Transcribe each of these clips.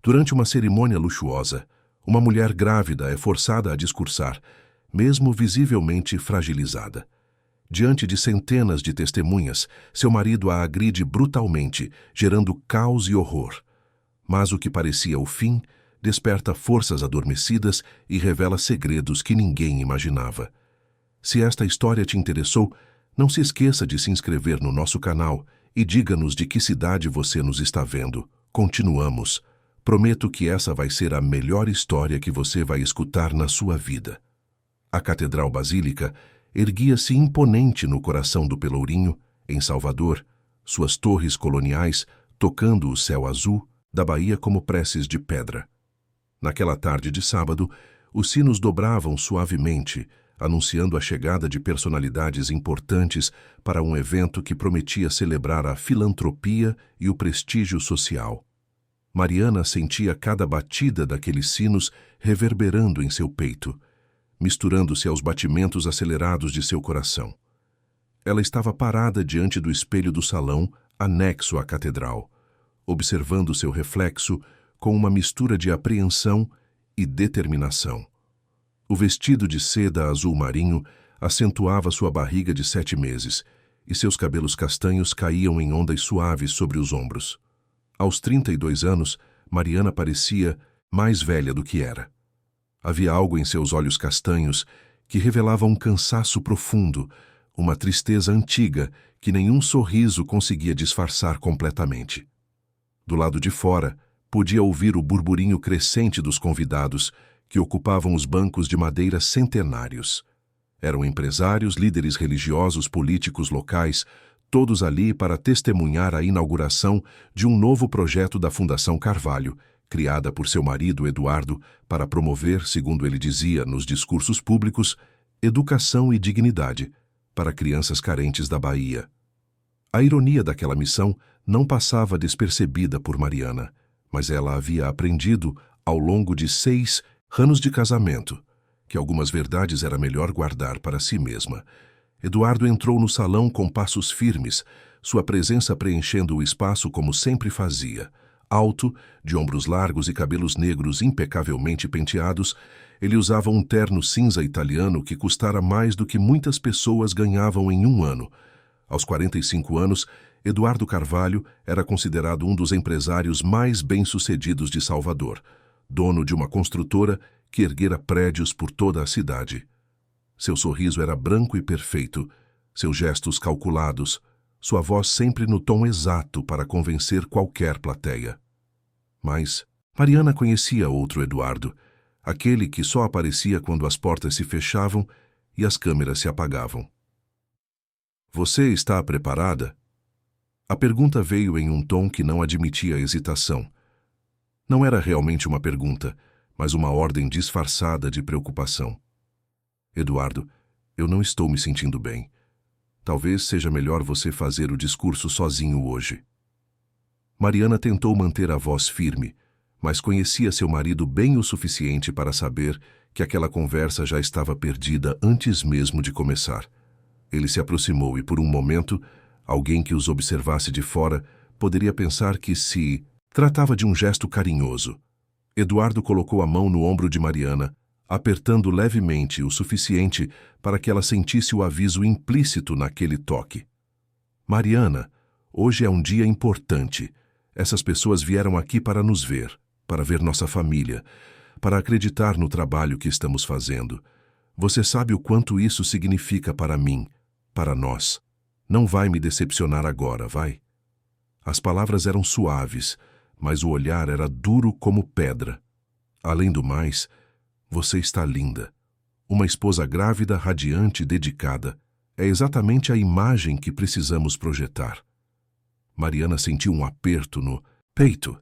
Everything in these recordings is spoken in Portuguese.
Durante uma cerimônia luxuosa, uma mulher grávida é forçada a discursar, mesmo visivelmente fragilizada. Diante de centenas de testemunhas, seu marido a agride brutalmente, gerando caos e horror. Mas o que parecia o fim, desperta forças adormecidas e revela segredos que ninguém imaginava. Se esta história te interessou, não se esqueça de se inscrever no nosso canal e diga-nos de que cidade você nos está vendo. Continuamos. Prometo que essa vai ser a melhor história que você vai escutar na sua vida. A Catedral Basílica erguia-se imponente no coração do Pelourinho, em Salvador, suas torres coloniais tocando o céu azul da Bahia como preces de pedra. Naquela tarde de sábado, os sinos dobravam suavemente, anunciando a chegada de personalidades importantes para um evento que prometia celebrar a filantropia e o prestígio social. Mariana sentia cada batida daqueles sinos reverberando em seu peito, misturando-se aos batimentos acelerados de seu coração. Ela estava parada diante do espelho do salão, anexo à catedral, observando seu reflexo com uma mistura de apreensão e determinação. O vestido de seda azul marinho acentuava sua barriga de 7 meses, e seus cabelos castanhos caíam em ondas suaves sobre os ombros. Aos 32 anos, Mariana parecia mais velha do que era. Havia algo em seus olhos castanhos que revelava um cansaço profundo, uma tristeza antiga que nenhum sorriso conseguia disfarçar completamente. Do lado de fora, podia ouvir o burburinho crescente dos convidados que ocupavam os bancos de madeira centenários. Eram empresários, líderes religiosos, políticos locais, todos ali para testemunhar a inauguração de um novo projeto da Fundação Carvalho, criada por seu marido Eduardo para promover, segundo ele dizia nos discursos públicos, educação e dignidade para crianças carentes da Bahia. A ironia daquela missão não passava despercebida por Mariana, mas ela havia aprendido, ao longo de 6 anos de casamento, que algumas verdades era melhor guardar para si mesma. Eduardo entrou no salão com passos firmes, sua presença preenchendo o espaço como sempre fazia. Alto, de ombros largos e cabelos negros impecavelmente penteados, ele usava um terno cinza italiano que custara mais do que muitas pessoas ganhavam em um ano. Aos 45 anos, Eduardo Carvalho era considerado um dos empresários mais bem-sucedidos de Salvador, dono de uma construtora que erguera prédios por toda a cidade. Seu sorriso era branco e perfeito, seus gestos calculados, sua voz sempre no tom exato para convencer qualquer plateia. Mas Mariana conhecia outro Eduardo, aquele que só aparecia quando as portas se fechavam e as câmeras se apagavam. "Você está preparada?" A pergunta veio em um tom que não admitia hesitação. Não era realmente uma pergunta, mas uma ordem disfarçada de preocupação. "Eduardo, eu não estou me sentindo bem. Talvez seja melhor você fazer o discurso sozinho hoje." Mariana tentou manter a voz firme, mas conhecia seu marido bem o suficiente para saber que aquela conversa já estava perdida antes mesmo de começar. Ele se aproximou e, por um momento, alguém que os observasse de fora poderia pensar que se tratava de um gesto carinhoso. Eduardo colocou a mão no ombro de Mariana, apertando levemente o suficiente para que ela sentisse o aviso implícito naquele toque. "Mariana, hoje é um dia importante. Essas pessoas vieram aqui para nos ver, para ver nossa família, para acreditar no trabalho que estamos fazendo. Você sabe o quanto isso significa para mim, para nós. Não vai me decepcionar agora, vai?" As palavras eram suaves, mas o olhar era duro como pedra. "Além do mais, você está linda. Uma esposa grávida, radiante e dedicada. É exatamente a imagem que precisamos projetar." Mariana sentiu um aperto no peito.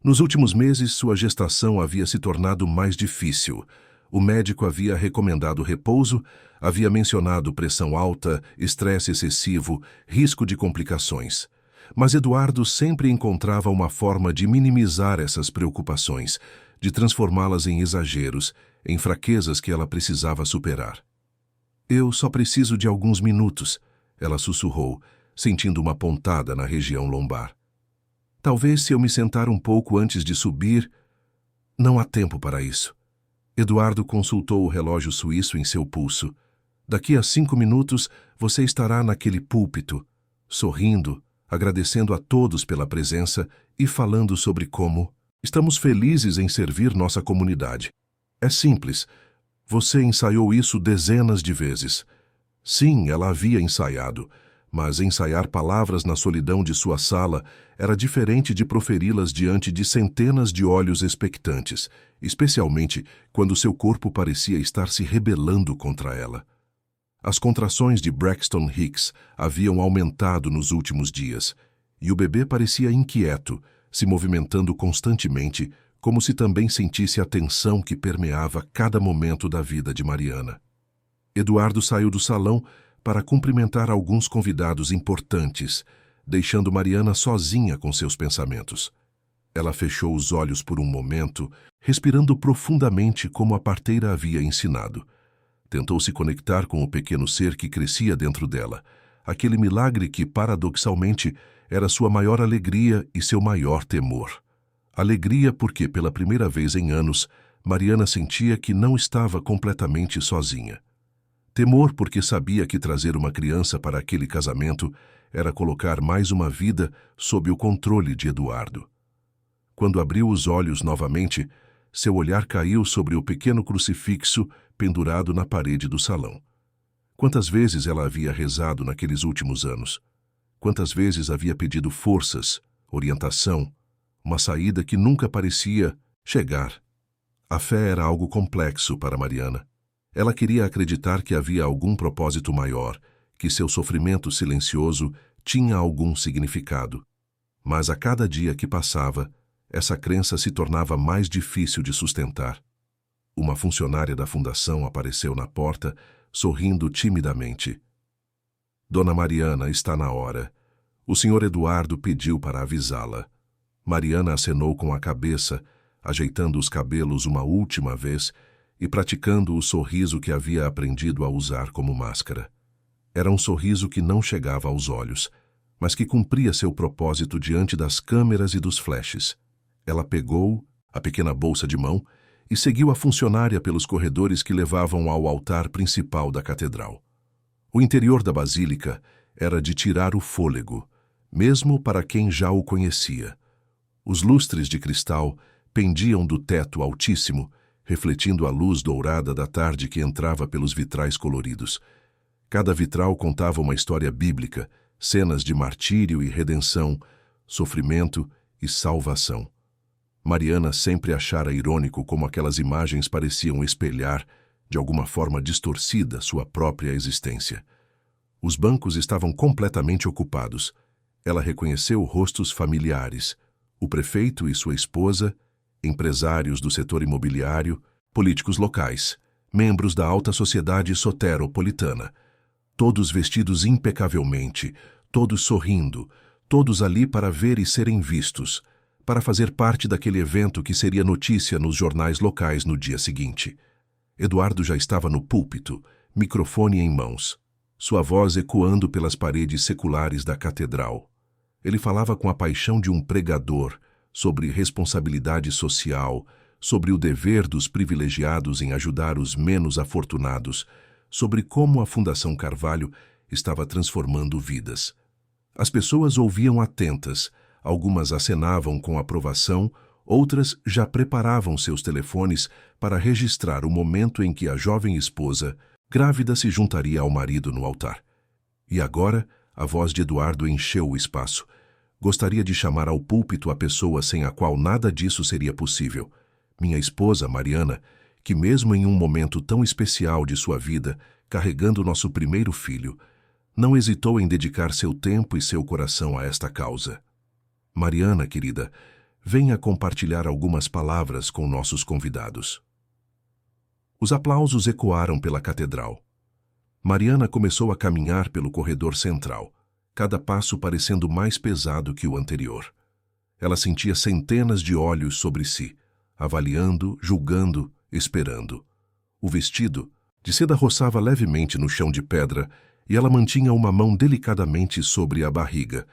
Nos últimos meses, sua gestação havia se tornado mais difícil. O médico havia recomendado repouso, havia mencionado pressão alta, estresse excessivo, risco de complicações. Mas Eduardo sempre encontrava uma forma de minimizar essas preocupações, de transformá-las em exageros, em fraquezas que ela precisava superar. "Eu só preciso de alguns minutos", ela sussurrou, sentindo uma pontada na região lombar. Talvez se eu me sentar um pouco antes de subir... Não há tempo para isso. Eduardo consultou o relógio suíço em seu pulso. Daqui a 5 minutos você estará naquele púlpito, sorrindo, agradecendo a todos pela presença e falando sobre como estamos felizes em servir nossa comunidade. É simples. Você ensaiou isso dezenas de vezes. Sim, ela havia ensaiado, mas ensaiar palavras na solidão de sua sala era diferente de proferi-las diante de centenas de olhos expectantes, especialmente quando seu corpo parecia estar se rebelando contra ela. As contrações de Braxton Hicks haviam aumentado nos últimos dias, e o bebê parecia inquieto, se movimentando constantemente, como se também sentisse a tensão que permeava cada momento da vida de Mariana. Eduardo saiu do salão para cumprimentar alguns convidados importantes, deixando Mariana sozinha com seus pensamentos. Ela fechou os olhos por um momento, respirando profundamente como a parteira havia ensinado. Tentou se conectar com o pequeno ser que crescia dentro dela, aquele milagre que, paradoxalmente, era sua maior alegria e seu maior temor. Alegria porque, pela primeira vez em anos, Mariana sentia que não estava completamente sozinha. Temor porque sabia que trazer uma criança para aquele casamento era colocar mais uma vida sob o controle de Eduardo. Quando abriu os olhos novamente, seu olhar caiu sobre o pequeno crucifixo pendurado na parede do salão. Quantas vezes ela havia rezado naqueles últimos anos? Quantas vezes havia pedido forças, orientação, uma saída que nunca parecia chegar? A fé era algo complexo para Mariana. Ela queria acreditar que havia algum propósito maior, que seu sofrimento silencioso tinha algum significado. Mas a cada dia que passava, essa crença se tornava mais difícil de sustentar. Uma funcionária da fundação apareceu na porta, sorrindo timidamente. Dona Mariana está na hora. O Sr. Eduardo pediu para avisá-la. Mariana acenou com a cabeça, ajeitando os cabelos uma última vez e praticando o sorriso que havia aprendido a usar como máscara. Era um sorriso que não chegava aos olhos, mas que cumpria seu propósito diante das câmeras e dos flashes. Ela pegou a pequena bolsa de mão e seguiu a funcionária pelos corredores que levavam ao altar principal da catedral. O interior da basílica era de tirar o fôlego, mesmo para quem já o conhecia. Os lustres de cristal pendiam do teto altíssimo, refletindo a luz dourada da tarde que entrava pelos vitrais coloridos. Cada vitral contava uma história bíblica, cenas de martírio e redenção, sofrimento e salvação. Mariana sempre achara irônico como aquelas imagens pareciam espelhar, de alguma forma distorcida, sua própria existência. Os bancos estavam completamente ocupados. Ela reconheceu rostos familiares, o prefeito e sua esposa, empresários do setor imobiliário, políticos locais, membros da alta sociedade soteropolitana, todos vestidos impecavelmente, todos sorrindo, todos ali para ver e serem vistos, para fazer parte daquele evento que seria notícia nos jornais locais no dia seguinte. Eduardo já estava no púlpito, microfone em mãos, sua voz ecoando pelas paredes seculares da catedral. Ele falava com a paixão de um pregador sobre responsabilidade social, sobre o dever dos privilegiados em ajudar os menos afortunados, sobre como a Fundação Carvalho estava transformando vidas. As pessoas ouviam atentas, algumas acenavam com aprovação, outras já preparavam seus telefones para registrar o momento em que a jovem esposa, grávida, se juntaria ao marido no altar. E agora, a voz de Eduardo encheu o espaço. Gostaria de chamar ao púlpito a pessoa sem a qual nada disso seria possível. Minha esposa, Mariana, que mesmo em um momento tão especial de sua vida, carregando nosso primeiro filho, não hesitou em dedicar seu tempo e seu coração a esta causa. Mariana, querida, venha compartilhar algumas palavras com nossos convidados. Os aplausos ecoaram pela catedral. Mariana começou a caminhar pelo corredor central, cada passo parecendo mais pesado que o anterior. Ela sentia centenas de olhos sobre si, avaliando, julgando, esperando. O vestido de seda roçava levemente no chão de pedra e ela mantinha uma mão delicadamente sobre a barriga.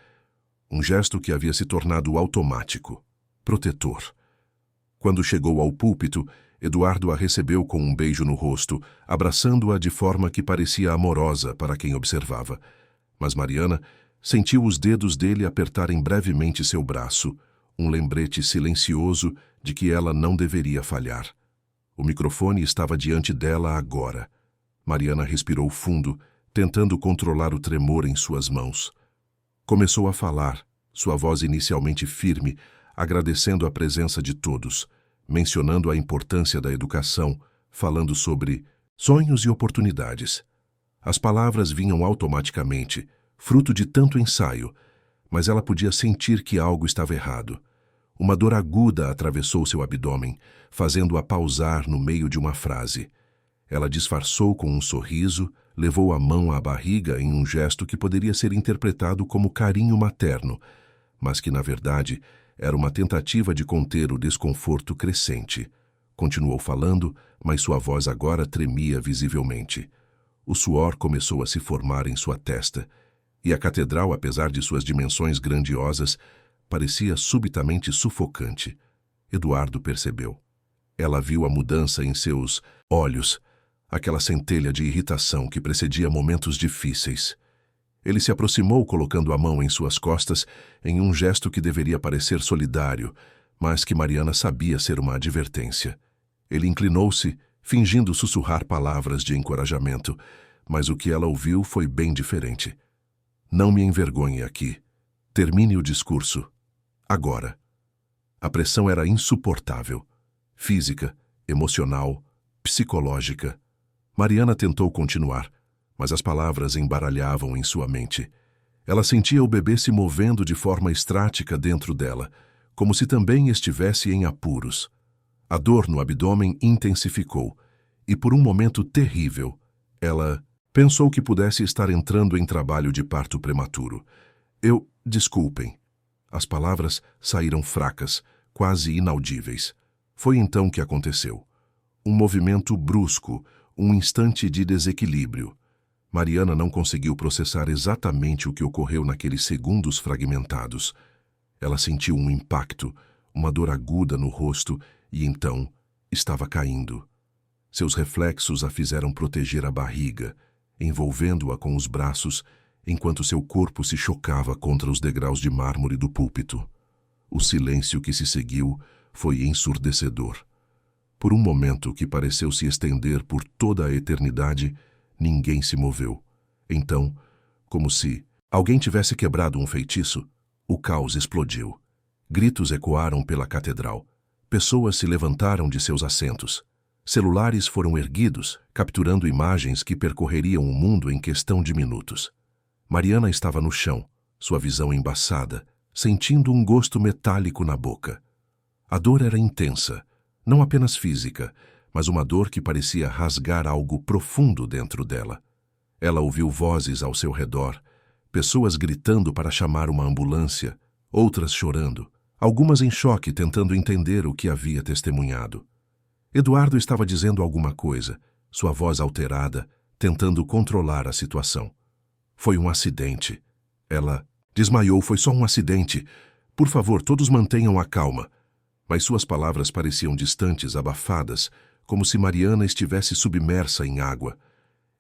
um gesto que havia se tornado automático, protetor. Quando chegou ao púlpito, Eduardo a recebeu com um beijo no rosto, abraçando-a de forma que parecia amorosa para quem observava. Mas Mariana sentiu os dedos dele apertarem brevemente seu braço, um lembrete silencioso de que ela não deveria falhar. O microfone estava diante dela agora. Mariana respirou fundo, tentando controlar o tremor em suas mãos. Começou a falar, sua voz inicialmente firme, agradecendo a presença de todos, mencionando a importância da educação, falando sobre sonhos e oportunidades. As palavras vinham automaticamente, fruto de tanto ensaio, mas ela podia sentir que algo estava errado. Uma dor aguda atravessou seu abdômen, fazendo-a pausar no meio de uma frase. Ela disfarçou com um sorriso, levou a mão à barriga em um gesto que poderia ser interpretado como carinho materno, mas que, na verdade, era uma tentativa de conter o desconforto crescente. Continuou falando, mas sua voz agora tremia visivelmente. O suor começou a se formar em sua testa, e a catedral, apesar de suas dimensões grandiosas, parecia subitamente sufocante. Eduardo percebeu. Ela viu a mudança em seus olhos, aquela centelha de irritação que precedia momentos difíceis. Ele se aproximou colocando a mão em suas costas em um gesto que deveria parecer solidário, mas que Mariana sabia ser uma advertência. Ele inclinou-se, fingindo sussurrar palavras de encorajamento, mas o que ela ouviu foi bem diferente. Não me envergonhe aqui. Termine o discurso. Agora. A pressão era insuportável. Física, emocional, psicológica. Mariana tentou continuar, mas as palavras embaralhavam em sua mente. Ela sentia o bebê se movendo de forma estática dentro dela, como se também estivesse em apuros. A dor no abdômen intensificou, e por um momento terrível, ela pensou que pudesse estar entrando em trabalho de parto prematuro. Desculpem. As palavras saíram fracas, quase inaudíveis. Foi então que aconteceu. Um movimento brusco, um instante de desequilíbrio. Mariana não conseguiu processar exatamente o que ocorreu naqueles segundos fragmentados. Ela sentiu um impacto, uma dor aguda no rosto e então estava caindo. Seus reflexos a fizeram proteger a barriga, envolvendo-a com os braços, enquanto seu corpo se chocava contra os degraus de mármore do púlpito. O silêncio que se seguiu foi ensurdecedor. Por um momento que pareceu se estender por toda a eternidade, ninguém se moveu. Então, como se alguém tivesse quebrado um feitiço, o caos explodiu. Gritos ecoaram pela catedral. Pessoas se levantaram de seus assentos. Celulares foram erguidos, capturando imagens que percorreriam o mundo em questão de minutos. Mariana estava no chão, sua visão embaçada, sentindo um gosto metálico na boca. A dor era intensa, não apenas física, mas uma dor que parecia rasgar algo profundo dentro dela. Ela ouviu vozes ao seu redor, pessoas gritando para chamar uma ambulância, outras chorando, algumas em choque tentando entender o que havia testemunhado. Eduardo estava dizendo alguma coisa, sua voz alterada, tentando controlar a situação. Foi um acidente. Ela desmaiou, foi só um acidente. Por favor, todos mantenham a calma. Mas suas palavras pareciam distantes, abafadas, como se Mariana estivesse submersa em água.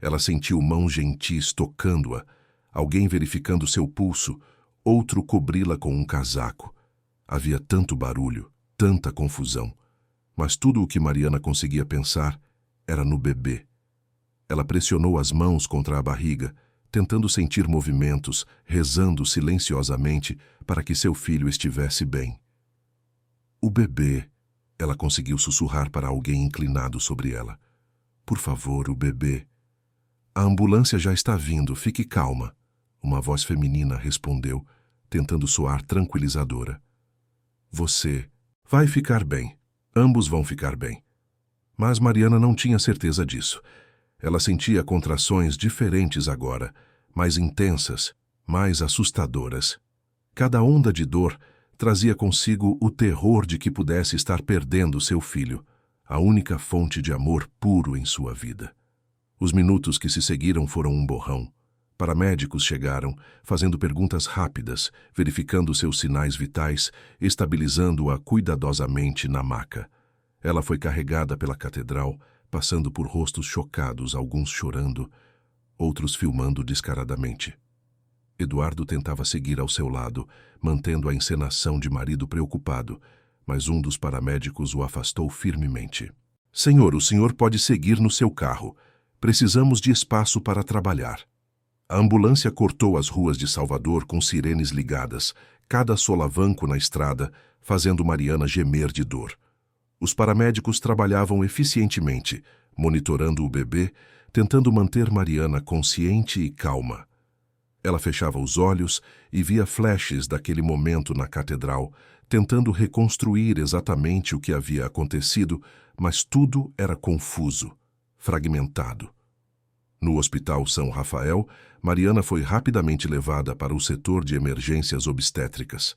Ela sentiu mãos gentis tocando-a, alguém verificando seu pulso, outro cobri-la com um casaco. Havia tanto barulho, tanta confusão. Mas tudo o que Mariana conseguia pensar era no bebê. Ela pressionou as mãos contra a barriga, tentando sentir movimentos, rezando silenciosamente para que seu filho estivesse bem. O bebê, ela conseguiu sussurrar para alguém inclinado sobre ela. Por favor, o bebê. A ambulância já está vindo, fique calma. Uma voz feminina respondeu, tentando soar tranquilizadora. Você vai ficar bem. Ambos vão ficar bem. Mas Mariana não tinha certeza disso. Ela sentia contrações diferentes agora, mais intensas, mais assustadoras. Cada onda de dor trazia consigo o terror de que pudesse estar perdendo seu filho, a única fonte de amor puro em sua vida. Os minutos que se seguiram foram um borrão. Paramédicos chegaram, fazendo perguntas rápidas, verificando seus sinais vitais, estabilizando-a cuidadosamente na maca. Ela foi carregada pela catedral, passando por rostos chocados, alguns chorando, outros filmando descaradamente. Eduardo tentava seguir ao seu lado, mantendo a encenação de marido preocupado, mas um dos paramédicos o afastou firmemente. Senhor, o senhor pode seguir no seu carro. Precisamos de espaço para trabalhar. A ambulância cortou as ruas de Salvador com sirenes ligadas, cada solavanco na estrada, fazendo Mariana gemer de dor. Os paramédicos trabalhavam eficientemente, monitorando o bebê, tentando manter Mariana consciente e calma. Ela fechava os olhos e via flashes daquele momento na catedral, tentando reconstruir exatamente o que havia acontecido, mas tudo era confuso, fragmentado. No Hospital São Rafael, Mariana foi rapidamente levada para o setor de emergências obstétricas.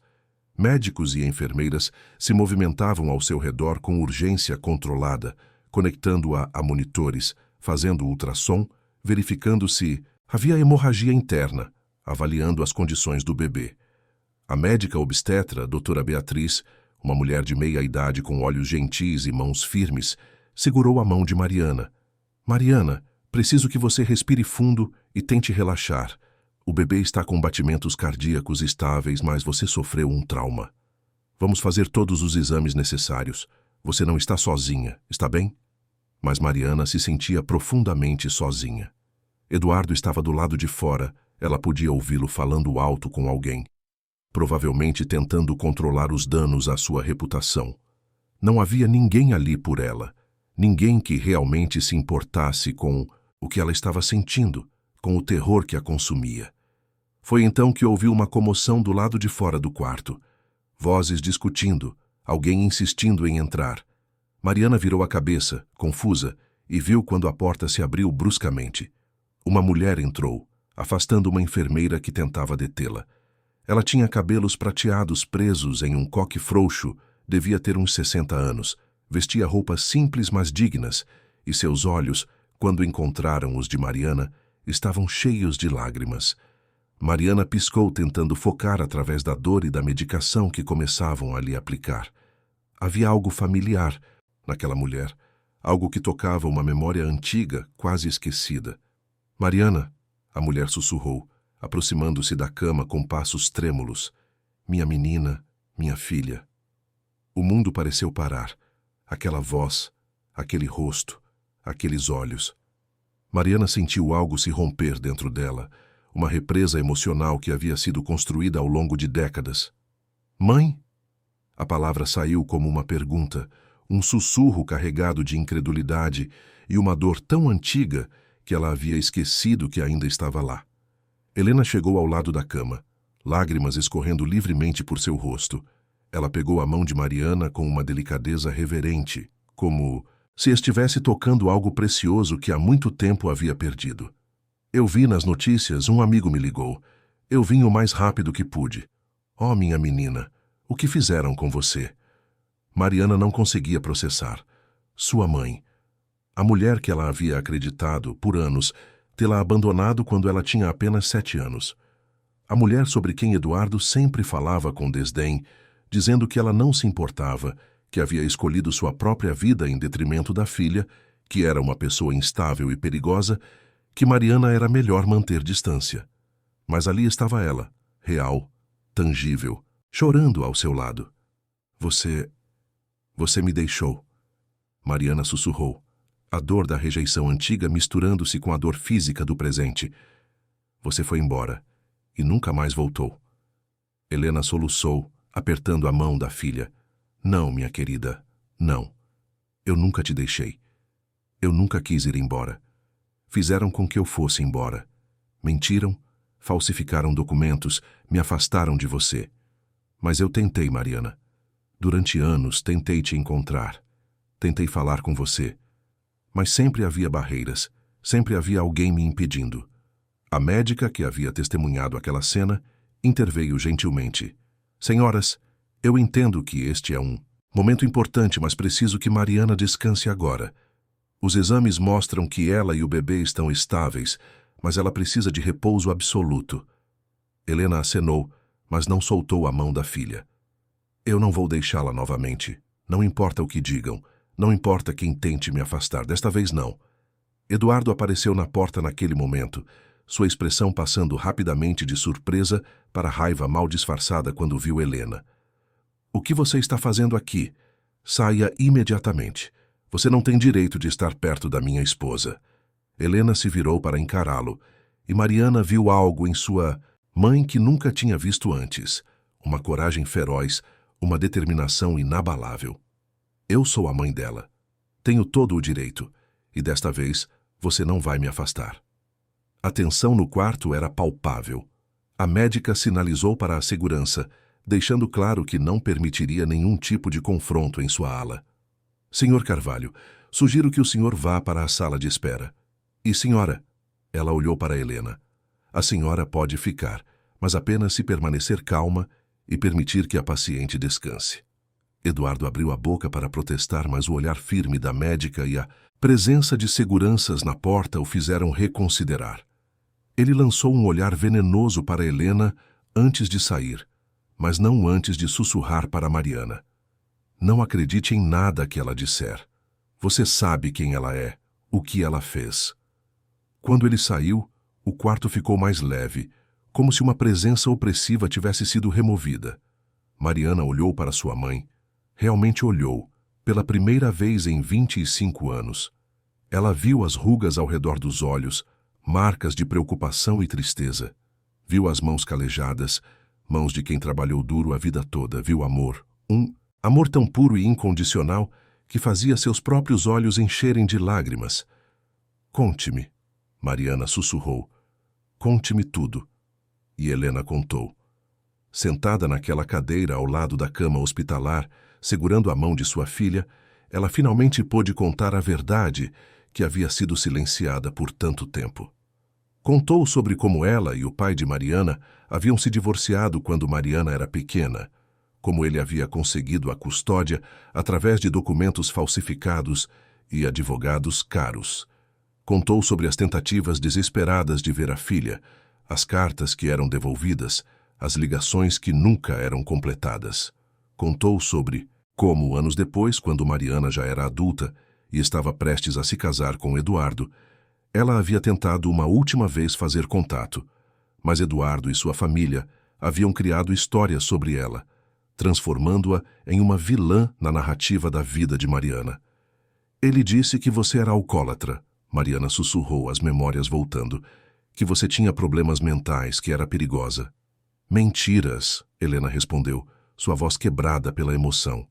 Médicos e enfermeiras se movimentavam ao seu redor com urgência controlada, conectando-a a monitores, fazendo ultrassom, verificando se havia hemorragia interna, avaliando as condições do bebê. A médica obstetra, doutora Beatriz, uma mulher de meia idade com olhos gentis e mãos firmes, segurou a mão de Mariana. Mariana, preciso que você respire fundo e tente relaxar. O bebê está com batimentos cardíacos estáveis, mas você sofreu um trauma. Vamos fazer todos os exames necessários. Você não está sozinha, está bem? Mas Mariana se sentia profundamente sozinha. Eduardo estava do lado de fora, ela podia ouvi-lo falando alto com alguém, provavelmente tentando controlar os danos à sua reputação. Não havia ninguém ali por ela, ninguém que realmente se importasse com o que ela estava sentindo, com o terror que a consumia. Foi então que ouviu uma comoção do lado de fora do quarto. Vozes discutindo, alguém insistindo em entrar. Mariana virou a cabeça, confusa, e viu quando a porta se abriu bruscamente. Uma mulher entrou, afastando uma enfermeira que tentava detê-la. Ela tinha cabelos prateados presos em um coque frouxo, devia ter uns 60 anos, vestia roupas simples mas dignas, e seus olhos, quando encontraram os de Mariana, estavam cheios de lágrimas. Mariana piscou tentando focar através da dor e da medicação que começavam a lhe aplicar. Havia algo familiar naquela mulher, algo que tocava uma memória antiga, quase esquecida. Mariana, a mulher sussurrou, aproximando-se da cama com passos trêmulos. Minha menina, minha filha. O mundo pareceu parar. Aquela voz, aquele rosto, aqueles olhos. Mariana sentiu algo se romper dentro dela, uma represa emocional que havia sido construída ao longo de décadas. Mãe? A palavra saiu como uma pergunta, um sussurro carregado de incredulidade e uma dor tão antiga que ela havia esquecido que ainda estava lá. Helena chegou ao lado da cama, lágrimas escorrendo livremente por seu rosto. Ela pegou a mão de Mariana com uma delicadeza reverente, como se estivesse tocando algo precioso que há muito tempo havia perdido. Eu vi nas notícias, um amigo me ligou. Eu vim o mais rápido que pude. Oh, minha menina, o que fizeram com você? Mariana não conseguia processar. Sua mãe, a mulher que ela havia acreditado, por anos, tê-la abandonado quando ela tinha apenas 7 anos. A mulher sobre quem Eduardo sempre falava com desdém, dizendo que ela não se importava, que havia escolhido sua própria vida em detrimento da filha, que era uma pessoa instável e perigosa, que Mariana era melhor manter distância. Mas ali estava ela, real, tangível, chorando ao seu lado. Você me deixou. Mariana sussurrou, a dor da rejeição antiga misturando-se com a dor física do presente. Você foi embora e nunca mais voltou. Helena soluçou, apertando a mão da filha. Não, minha querida, não. Eu nunca te deixei. Eu nunca quis ir embora. Fizeram com que eu fosse embora. Mentiram, falsificaram documentos, me afastaram de você. Mas eu tentei, Mariana. Durante anos tentei te encontrar. Tentei falar com você. Mas sempre havia barreiras, sempre havia alguém me impedindo. A médica que havia testemunhado aquela cena interveio gentilmente. Senhoras, eu entendo que este é um momento importante, mas preciso que Mariana descanse agora. Os exames mostram que ela e o bebê estão estáveis, mas ela precisa de repouso absoluto. Helena acenou, mas não soltou a mão da filha. Eu não vou deixá-la novamente. Não importa o que digam. Não importa quem tente me afastar. Desta vez não. Eduardo apareceu na porta naquele momento, sua expressão passando rapidamente de surpresa para raiva mal disfarçada quando viu Helena. O que você está fazendo aqui? Saia imediatamente. Você não tem direito de estar perto da minha esposa. Helena se virou para encará-lo, e Mariana viu algo em sua mãe que nunca tinha visto antes. Uma coragem feroz, uma determinação inabalável. Eu sou a mãe dela. Tenho todo o direito, e desta vez você não vai me afastar. A tensão no quarto era palpável. A médica sinalizou para a segurança, deixando claro que não permitiria nenhum tipo de confronto em sua ala. Senhor Carvalho, sugiro que o senhor vá para a sala de espera. E senhora? Ela olhou para Helena. A senhora pode ficar, mas apenas se permanecer calma e permitir que a paciente descanse. Eduardo abriu a boca para protestar, mas o olhar firme da médica e a presença de seguranças na porta o fizeram reconsiderar. Ele lançou um olhar venenoso para Helena antes de sair, mas não antes de sussurrar para Mariana. Não acredite em nada que ela disser. Você sabe quem ela é, o que ela fez. Quando ele saiu, o quarto ficou mais leve, como se uma presença opressiva tivesse sido removida. Mariana olhou para sua mãe. Realmente olhou, pela primeira vez em 25 anos. Ela viu as rugas ao redor dos olhos, marcas de preocupação e tristeza. Viu as mãos calejadas, mãos de quem trabalhou duro a vida toda. Viu amor, amor tão puro e incondicional que fazia seus próprios olhos encherem de lágrimas. Conte-me, Mariana sussurrou. Conte-me tudo. E Helena contou. Sentada naquela cadeira ao lado da cama hospitalar, segurando a mão de sua filha, ela finalmente pôde contar a verdade que havia sido silenciada por tanto tempo. Contou sobre como ela e o pai de Mariana haviam se divorciado quando Mariana era pequena, como ele havia conseguido a custódia através de documentos falsificados e advogados caros. Contou sobre as tentativas desesperadas de ver a filha, as cartas que eram devolvidas, as ligações que nunca eram completadas. Contou sobre como, anos depois, quando Mariana já era adulta e estava prestes a se casar com Eduardo, ela havia tentado uma última vez fazer contato, mas Eduardo e sua família haviam criado histórias sobre ela, transformando-a em uma vilã na narrativa da vida de Mariana. Ele disse que você era alcoólatra, Mariana sussurrou, as memórias voltando, que você tinha problemas mentais, que era perigosa. Mentiras, Helena respondeu, sua voz quebrada pela emoção.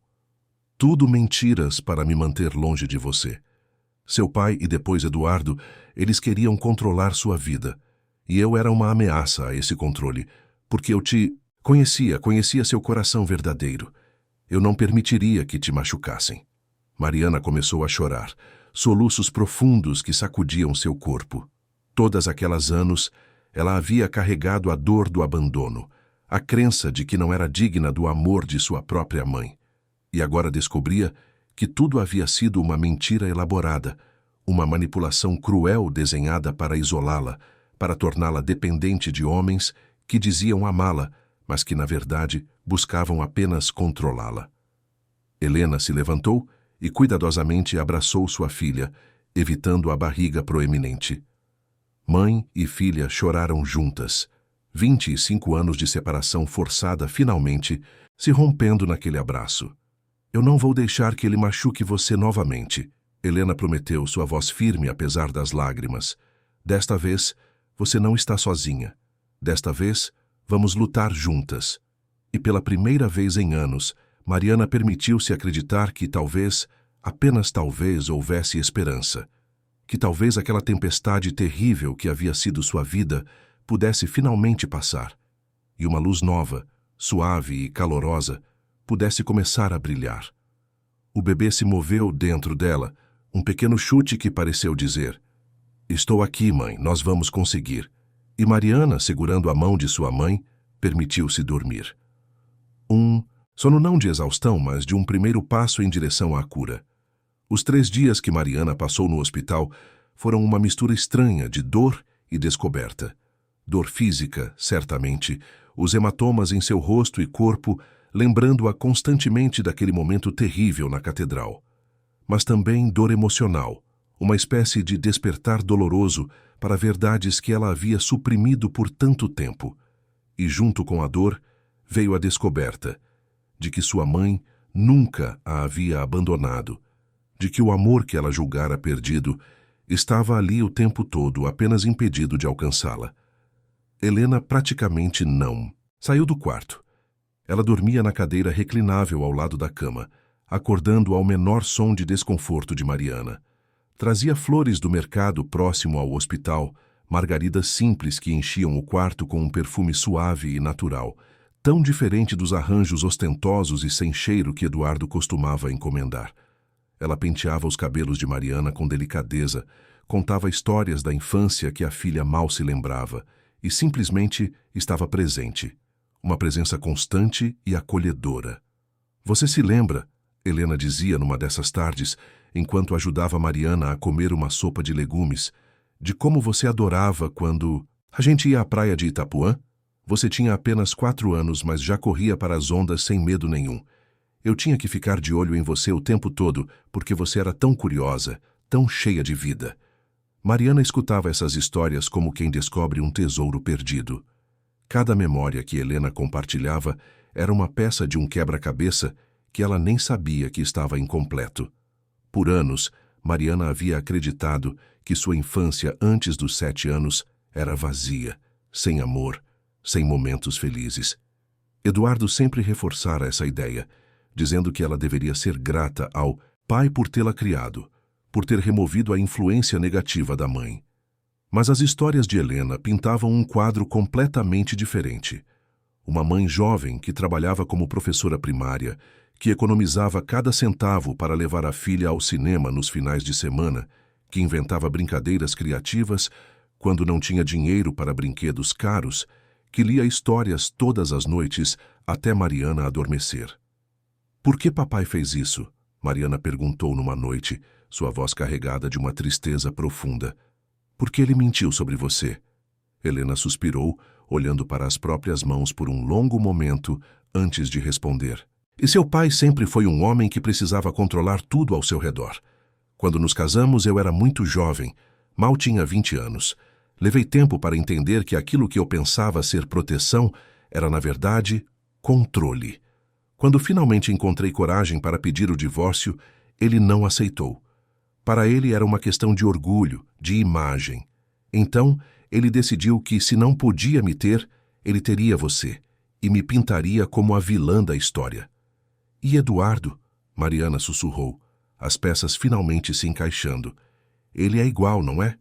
Tudo mentiras para me manter longe de você. Seu pai e depois Eduardo, eles queriam controlar sua vida. E eu era uma ameaça a esse controle, porque eu te conhecia seu coração verdadeiro. Eu não permitiria que te machucassem. Mariana começou a chorar, soluços profundos que sacudiam seu corpo. Todas aquelas anos, ela havia carregado a dor do abandono, a crença de que não era digna do amor de sua própria mãe. E agora descobria que tudo havia sido uma mentira elaborada, uma manipulação cruel desenhada para isolá-la, para torná-la dependente de homens que diziam amá-la, mas que, na verdade, buscavam apenas controlá-la. Helena se levantou e cuidadosamente abraçou sua filha, evitando a barriga proeminente. Mãe e filha choraram juntas. 25 anos de separação forçada finalmente se rompendo naquele abraço. Eu não vou deixar que ele machuque você novamente, Helena prometeu, sua voz firme apesar das lágrimas. Desta vez, você não está sozinha. Desta vez, vamos lutar juntas. E pela primeira vez em anos, Mariana permitiu-se acreditar que talvez, apenas talvez, houvesse esperança. Que talvez aquela tempestade terrível que havia sido sua vida pudesse finalmente passar. E uma luz nova, suave e calorosa, pudesse começar a brilhar. O bebê se moveu dentro dela, um pequeno chute que pareceu dizer: "Estou aqui, mãe, nós vamos conseguir." E Mariana, segurando a mão de sua mãe, permitiu-se dormir. Sono não de exaustão, mas de um primeiro passo em direção à cura. Os 3 dias que Mariana passou no hospital foram uma mistura estranha de dor e descoberta. Dor física, certamente, os hematomas em seu rosto e corpo, lembrando-a constantemente daquele momento terrível na catedral. Mas também dor emocional, uma espécie de despertar doloroso para verdades que ela havia suprimido por tanto tempo. E junto com a dor, veio a descoberta de que sua mãe nunca a havia abandonado, de que o amor que ela julgara perdido estava ali o tempo todo, apenas impedido de alcançá-la. Helena praticamente não. Saiu do quarto. Ela dormia na cadeira reclinável ao lado da cama, acordando ao menor som de desconforto de Mariana. Trazia flores do mercado próximo ao hospital, margaridas simples que enchiam o quarto com um perfume suave e natural, tão diferente dos arranjos ostentosos e sem cheiro que Eduardo costumava encomendar. Ela penteava os cabelos de Mariana com delicadeza, contava histórias da infância que a filha mal se lembrava e simplesmente estava presente. Uma presença constante e acolhedora. "Você se lembra?", Helena dizia numa dessas tardes, enquanto ajudava Mariana a comer uma sopa de legumes, "de como você adorava quando a gente ia à praia de Itapuã? Você tinha apenas 4 anos, mas já corria para as ondas sem medo nenhum. Eu tinha que ficar de olho em você o tempo todo, porque você era tão curiosa, tão cheia de vida." Mariana escutava essas histórias como quem descobre um tesouro perdido. Cada memória que Helena compartilhava era uma peça de um quebra-cabeça que ela nem sabia que estava incompleto. Por anos, Mariana havia acreditado que sua infância antes dos 7 anos era vazia, sem amor, sem momentos felizes. Eduardo sempre reforçara essa ideia, dizendo que ela deveria ser grata ao pai por tê-la criado, por ter removido a influência negativa da mãe. Mas as histórias de Helena pintavam um quadro completamente diferente. Uma mãe jovem que trabalhava como professora primária, que economizava cada centavo para levar a filha ao cinema nos finais de semana, que inventava brincadeiras criativas quando não tinha dinheiro para brinquedos caros, que lia histórias todas as noites até Mariana adormecer. "Por que papai fez isso?", Mariana perguntou numa noite, sua voz carregada de uma tristeza profunda. "Por que ele mentiu sobre você?", Helena suspirou, olhando para as próprias mãos por um longo momento antes de responder. "E seu pai sempre foi um homem que precisava controlar tudo ao seu redor. Quando nos casamos, eu era muito jovem, mal tinha 20 anos. Levei tempo para entender que aquilo que eu pensava ser proteção era, na verdade, controle. Quando finalmente encontrei coragem para pedir o divórcio, ele não aceitou. Para ele era uma questão de orgulho, de imagem. Então, ele decidiu que, se não podia me ter, ele teria você, e me pintaria como a vilã da história." "E Eduardo?", Mariana sussurrou, as peças finalmente se encaixando. "Ele é igual, não é?"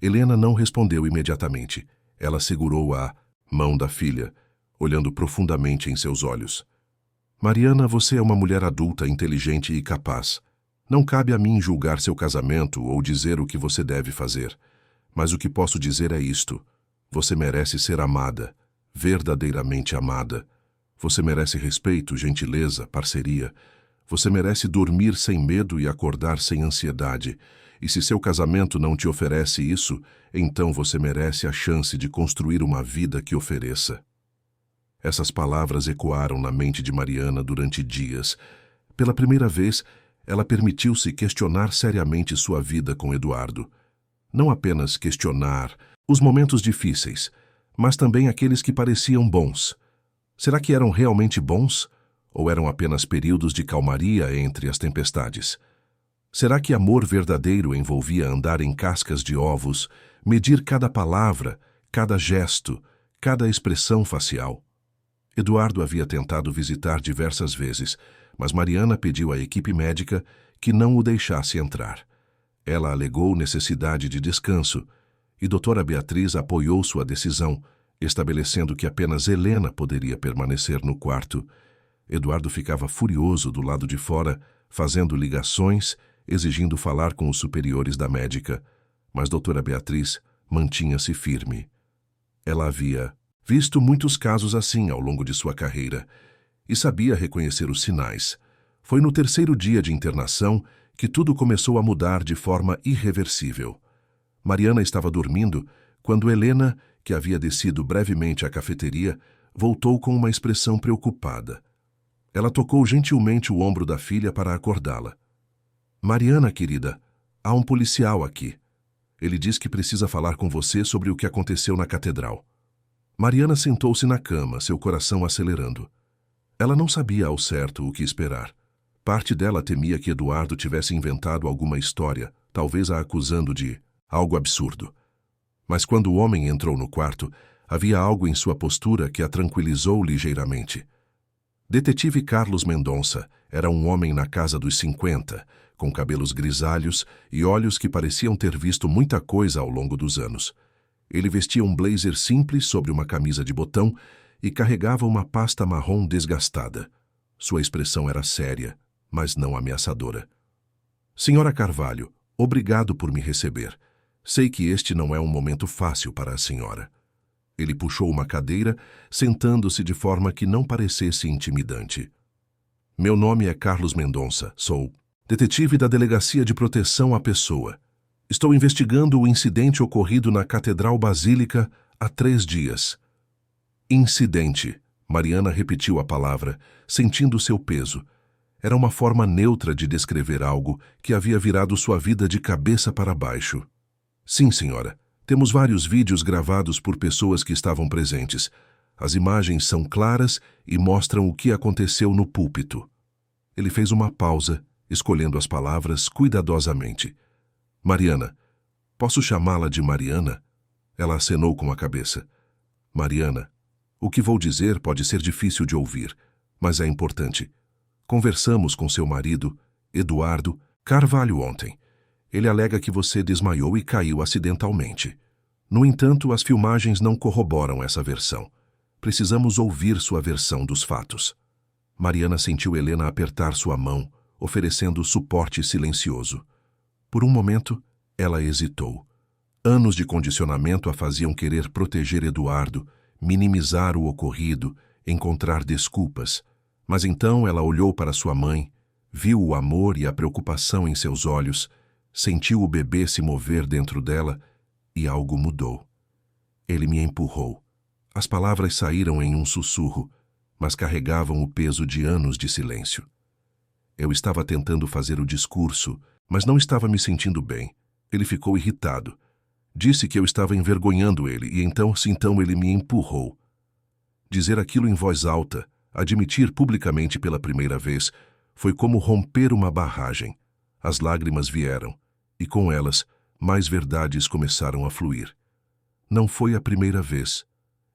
Helena não respondeu imediatamente. Ela segurou a mão da filha, olhando profundamente em seus olhos. "Mariana, você é uma mulher adulta, inteligente e capaz. Não cabe a mim julgar seu casamento ou dizer o que você deve fazer. Mas o que posso dizer é isto: você merece ser amada, verdadeiramente amada. Você merece respeito, gentileza, parceria. Você merece dormir sem medo e acordar sem ansiedade. E se seu casamento não te oferece isso, então você merece a chance de construir uma vida que ofereça." Essas palavras ecoaram na mente de Mariana durante dias. Pela primeira vez, ela permitiu-se questionar seriamente sua vida com Eduardo. Não apenas questionar os momentos difíceis, mas também aqueles que pareciam bons. Será que eram realmente bons? Ou eram apenas períodos de calmaria entre as tempestades? Será que amor verdadeiro envolvia andar em cascas de ovos, medir cada palavra, cada gesto, cada expressão facial? Eduardo havia tentado visitar diversas vezes, mas Mariana pediu à equipe médica que não o deixasse entrar. Ela alegou necessidade de descanso, e doutora Beatriz apoiou sua decisão, estabelecendo que apenas Helena poderia permanecer no quarto. Eduardo ficava furioso do lado de fora, fazendo ligações, exigindo falar com os superiores da médica, mas doutora Beatriz mantinha-se firme. Ela havia visto muitos casos assim ao longo de sua carreira e sabia reconhecer os sinais. Foi no 3º dia de internação que tudo começou a mudar de forma irreversível. Mariana estava dormindo quando Helena, que havia descido brevemente à cafeteria, voltou com uma expressão preocupada. Ela tocou gentilmente o ombro da filha para acordá-la. Mariana, querida, há um policial aqui. Ele diz que precisa falar com você sobre o que aconteceu na catedral. Mariana sentou-se na cama, seu coração acelerando. Ela não sabia ao certo o que esperar. Parte dela temia que Eduardo tivesse inventado alguma história, talvez a acusando de algo absurdo. Mas quando o homem entrou no quarto, havia algo em sua postura que a tranquilizou ligeiramente. Detetive Carlos Mendonça era um homem na casa dos 50, com cabelos grisalhos e olhos que pareciam ter visto muita coisa ao longo dos anos. Ele vestia um blazer simples sobre uma camisa de botão e carregava uma pasta marrom desgastada. Sua expressão era séria, mas não ameaçadora. Senhora Carvalho, obrigado por me receber. Sei que este não é um momento fácil para a senhora. Ele puxou uma cadeira, sentando-se de forma que não parecesse intimidante. Meu nome é Carlos Mendonça, sou detetive da Delegacia de Proteção à Pessoa. Estou investigando o incidente ocorrido na Catedral Basílica há 3 dias. Incidente. Mariana repetiu a palavra, sentindo seu peso. Era uma forma neutra de descrever algo que havia virado sua vida de cabeça para baixo. Sim, senhora. Temos vários vídeos gravados por pessoas que estavam presentes. As imagens são claras e mostram o que aconteceu no púlpito. Ele fez uma pausa, escolhendo as palavras cuidadosamente. Mariana. Posso chamá-la de Mariana? Ela acenou com a cabeça. Mariana. O que vou dizer pode ser difícil de ouvir, mas é importante. Conversamos com seu marido, Eduardo Carvalho, ontem. Ele alega que você desmaiou e caiu acidentalmente. No entanto, as filmagens não corroboram essa versão. Precisamos ouvir sua versão dos fatos. Mariana sentiu Helena apertar sua mão, oferecendo suporte silencioso. Por um momento, ela hesitou. Anos de condicionamento a faziam querer proteger Eduardo, minimizar o ocorrido, encontrar desculpas. Mas então ela olhou para sua mãe, viu o amor e a preocupação em seus olhos, sentiu o bebê se mover dentro dela e algo mudou. Ele me empurrou. As palavras saíram em um sussurro, mas carregavam o peso de anos de silêncio. Eu estava tentando fazer o discurso, mas não estava me sentindo bem. Ele ficou irritado. Disse que eu estava envergonhando ele e então ele me empurrou. Dizer aquilo em voz alta, admitir publicamente pela primeira vez, foi como romper uma barragem. As lágrimas vieram, e com elas, mais verdades começaram a fluir. Não foi a primeira vez.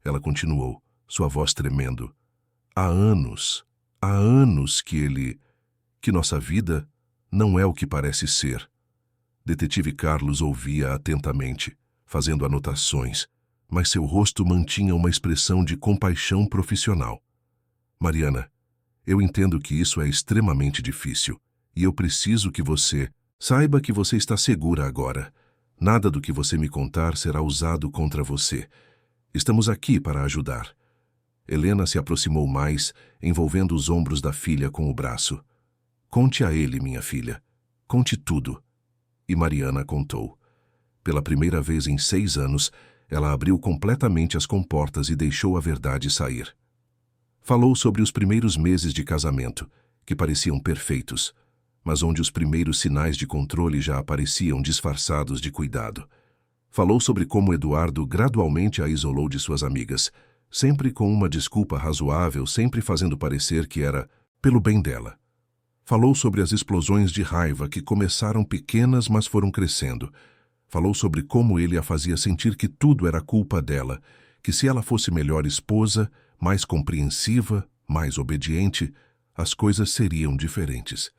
Ela continuou, sua voz tremendo. Há anos que nossa vida não é o que parece ser. Detetive Carlos ouvia atentamente, fazendo anotações, mas seu rosto mantinha uma expressão de compaixão profissional. Mariana, eu entendo que isso é extremamente difícil, e eu preciso que você saiba que você está segura agora. Nada do que você me contar será usado contra você. Estamos aqui para ajudar. Helena se aproximou mais, envolvendo os ombros da filha com o braço. Conte a ele, minha filha. Conte tudo. E Mariana contou. Pela primeira vez em 6 anos, ela abriu completamente as comportas e deixou a verdade sair. Falou sobre os primeiros meses de casamento, que pareciam perfeitos, mas onde os primeiros sinais de controle já apareciam disfarçados de cuidado. Falou sobre como Eduardo gradualmente a isolou de suas amigas, sempre com uma desculpa razoável, sempre fazendo parecer que era pelo bem dela. Falou sobre as explosões de raiva que começaram pequenas, mas foram crescendo. Falou sobre como ele a fazia sentir que tudo era culpa dela, que se ela fosse melhor esposa, mais compreensiva, mais obediente, as coisas seriam diferentes.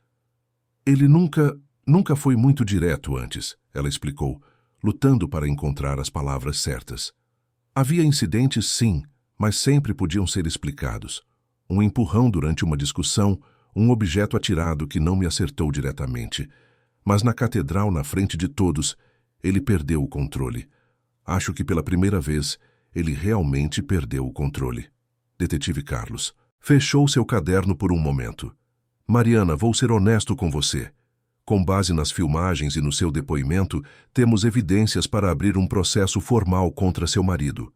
Ele nunca foi muito direto antes, ela explicou, lutando para encontrar as palavras certas. Havia incidentes, sim, mas sempre podiam ser explicados. Um empurrão durante uma discussão, um objeto atirado que não me acertou diretamente. Mas na catedral, na frente de todos, ele perdeu o controle. Acho que pela primeira vez, ele realmente perdeu o controle. Detetive Carlos fechou seu caderno por um momento. Mariana, vou ser honesto com você. Com base nas filmagens e no seu depoimento, temos evidências para abrir um processo formal contra seu marido.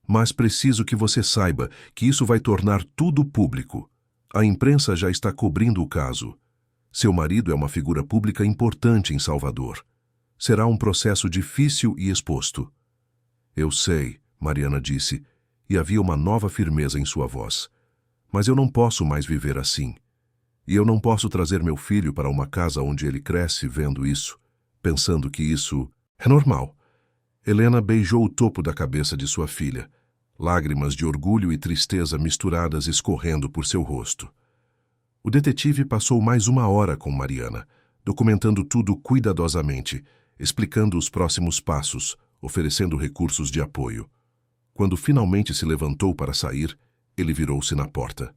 Mas preciso que você saiba que isso vai tornar tudo público. A imprensa já está cobrindo o caso. Seu marido é uma figura pública importante em Salvador. Será um processo difícil e exposto. Eu sei, Mariana disse, e havia uma nova firmeza em sua voz. Mas eu não posso mais viver assim. E eu não posso trazer meu filho para uma casa onde ele cresce vendo isso, pensando que isso é normal. Helena beijou o topo da cabeça de sua filha, lágrimas de orgulho e tristeza misturadas escorrendo por seu rosto. O detetive passou mais 1 hora com Mariana, documentando tudo cuidadosamente, explicando os próximos passos, oferecendo recursos de apoio. Quando finalmente se levantou para sair, ele virou-se na porta.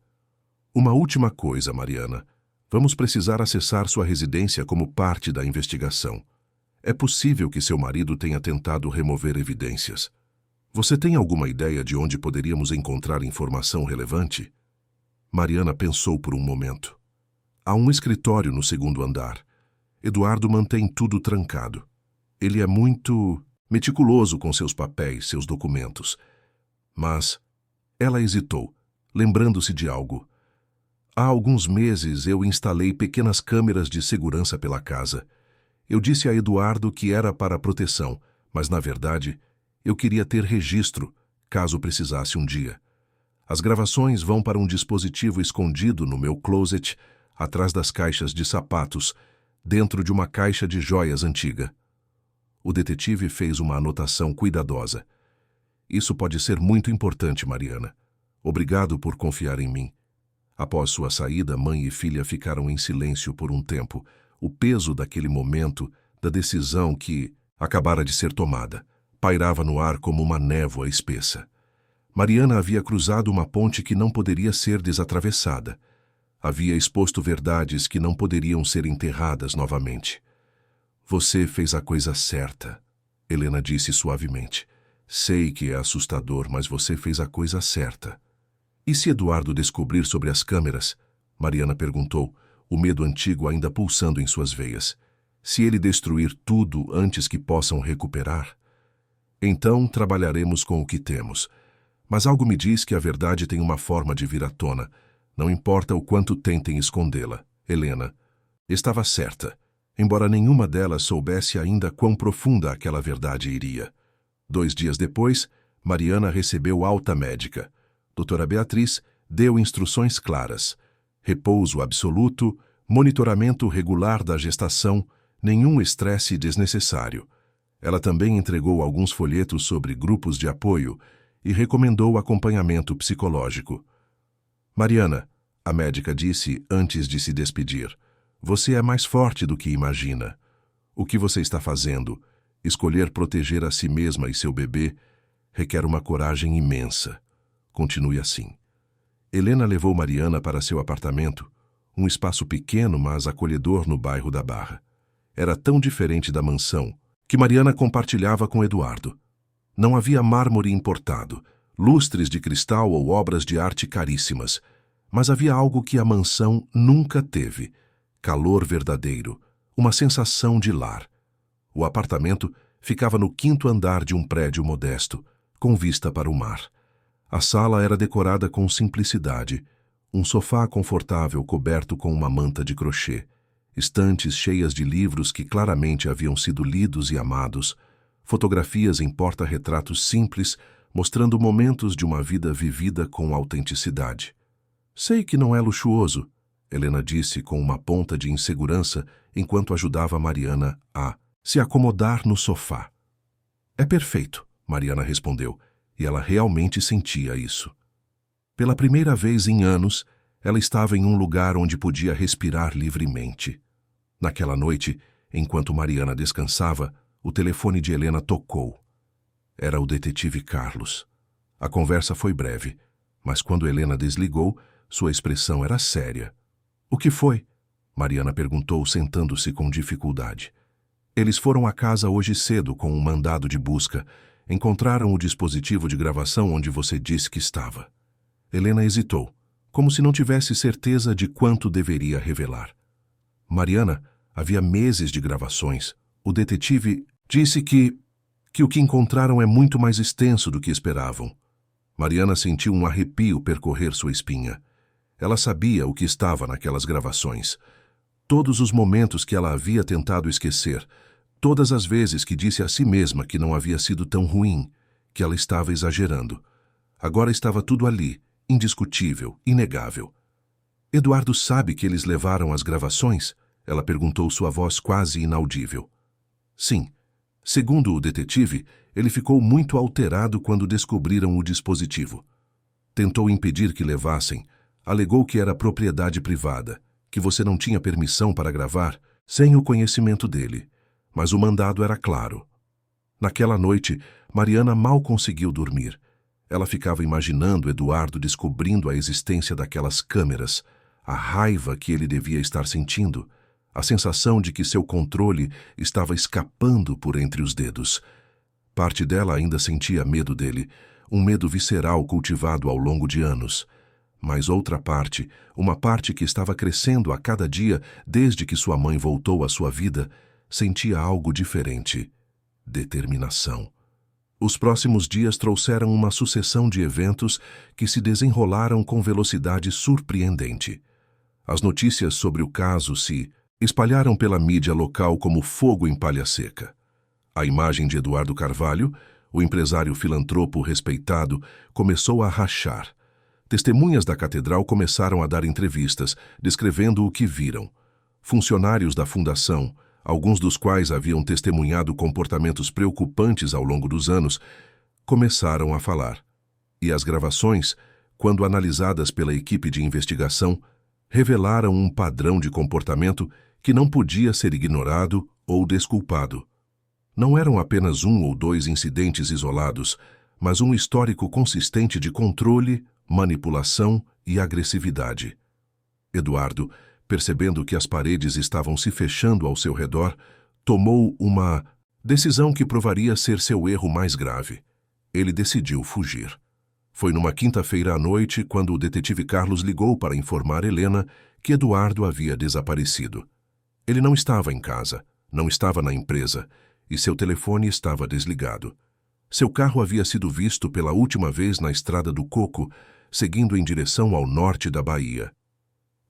Uma última coisa, Mariana. Vamos precisar acessar sua residência como parte da investigação. É possível que seu marido tenha tentado remover evidências. Você tem alguma ideia de onde poderíamos encontrar informação relevante? Mariana pensou por um momento. Há um escritório no 2º andar. Eduardo mantém tudo trancado. Ele é muito meticuloso com seus papéis, seus documentos. Mas ela hesitou, lembrando-se de algo. Há alguns meses eu instalei pequenas câmeras de segurança pela casa. Eu disse a Eduardo que era para proteção, mas, na verdade, eu queria ter registro, caso precisasse um dia. As gravações vão para um dispositivo escondido no meu closet, atrás das caixas de sapatos, dentro de uma caixa de joias antiga. O detetive fez uma anotação cuidadosa. Isso pode ser muito importante, Mariana. Obrigado por confiar em mim. Após sua saída, mãe e filha ficaram em silêncio por um tempo. O peso daquele momento, da decisão que acabara de ser tomada, pairava no ar como uma névoa espessa. Mariana havia cruzado uma ponte que não poderia ser desatravessada. Havia exposto verdades que não poderiam ser enterradas novamente. Você fez a coisa certa, Helena disse suavemente. Sei que é assustador, mas você fez a coisa certa. E se Eduardo descobrir sobre as câmeras? Mariana perguntou, o medo antigo ainda pulsando em suas veias. Se ele destruir tudo antes que possam recuperar? Então trabalharemos com o que temos. Mas algo me diz que a verdade tem uma forma de vir à tona. Não importa o quanto tentem escondê-la. Helena estava certa, embora nenhuma delas soubesse ainda quão profunda aquela verdade iria. 2 dias depois, Mariana recebeu alta médica. Doutora Beatriz deu instruções claras. Repouso absoluto, monitoramento regular da gestação, nenhum estresse desnecessário. Ela também entregou alguns folhetos sobre grupos de apoio e recomendou acompanhamento psicológico. Mariana, a médica disse antes de se despedir, você é mais forte do que imagina. O que você está fazendo, escolher proteger a si mesma e seu bebê, requer uma coragem imensa. Continue assim. Helena levou Mariana para seu apartamento, um espaço pequeno, mas acolhedor no bairro da Barra. Era tão diferente da mansão que Mariana compartilhava com Eduardo. Não havia mármore importado, lustres de cristal ou obras de arte caríssimas, mas havia algo que a mansão nunca teve: calor verdadeiro, uma sensação de lar. O apartamento ficava no 5º andar de um prédio modesto, com vista para o mar. A sala era decorada com simplicidade, um sofá confortável coberto com uma manta de crochê, estantes cheias de livros que claramente haviam sido lidos e amados, fotografias em porta-retratos simples, mostrando momentos de uma vida vivida com autenticidade. Sei que não é luxuoso, Helena disse com uma ponta de insegurança enquanto ajudava Mariana a se acomodar no sofá. É perfeito, Mariana respondeu, e ela realmente sentia isso. Pela primeira vez em anos, ela estava em um lugar onde podia respirar livremente. Naquela noite, enquanto Mariana descansava, o telefone de Helena tocou. Era o detetive Carlos. A conversa foi breve, mas quando Helena desligou, sua expressão era séria. O que foi? Mariana perguntou, sentando-se com dificuldade. Eles foram à casa hoje cedo com um mandado de busca. Encontraram o dispositivo de gravação onde você disse que estava. Helena hesitou, como se não tivesse certeza de quanto deveria revelar. Mariana, Havia meses de gravações. O detetive disse que o que encontraram é muito mais extenso do que esperavam. Mariana sentiu um arrepio percorrer sua espinha. Ela sabia o que estava naquelas gravações. Todos os momentos que ela havia tentado esquecer, todas as vezes que disse a si mesma que não havia sido tão ruim, que ela estava exagerando. Agora estava tudo ali, indiscutível, inegável. Eduardo sabe que eles levaram as gravações? Ela perguntou, sua voz quase inaudível. Sim. Segundo o detetive, ele ficou muito alterado quando descobriram o dispositivo. Tentou impedir que levassem, alegou que era propriedade privada, que você não tinha permissão para gravar, sem o conhecimento dele. Mas o mandado era claro. Naquela noite, Mariana mal conseguiu dormir. Ela ficava imaginando Eduardo descobrindo a existência daquelas câmeras, a raiva que ele devia estar sentindo, a sensação de que seu controle estava escapando por entre os dedos. Parte dela ainda sentia medo dele, um medo visceral cultivado ao longo de anos. Mas outra parte, uma parte que estava crescendo a cada dia desde que sua mãe voltou à sua vida, sentia algo diferente: determinação. Os próximos dias trouxeram uma sucessão de eventos que se desenrolaram com velocidade surpreendente. As notícias sobre o caso se espalharam pela mídia local como fogo em palha seca. A imagem de Eduardo Carvalho, o empresário filantropo respeitado, começou a rachar. Testemunhas da catedral começaram a dar entrevistas, descrevendo o que viram. Funcionários da fundação, alguns dos quais haviam testemunhado comportamentos preocupantes ao longo dos anos, começaram a falar. E as gravações, quando analisadas pela equipe de investigação, revelaram um padrão de comportamento que não podia ser ignorado ou desculpado. Não eram apenas 1 ou 2 incidentes isolados, mas um histórico consistente de controle, manipulação e agressividade. Eduardo, percebendo que as paredes estavam se fechando ao seu redor, tomou uma decisão que provaria ser seu erro mais grave. Ele decidiu fugir. Foi numa quinta-feira à noite quando o detetive Carlos ligou para informar Helena que Eduardo havia desaparecido. Ele não estava em casa, não estava na empresa, e seu telefone estava desligado. Seu carro havia sido visto pela última vez na Estrada do Coco, seguindo em direção ao norte da Bahia.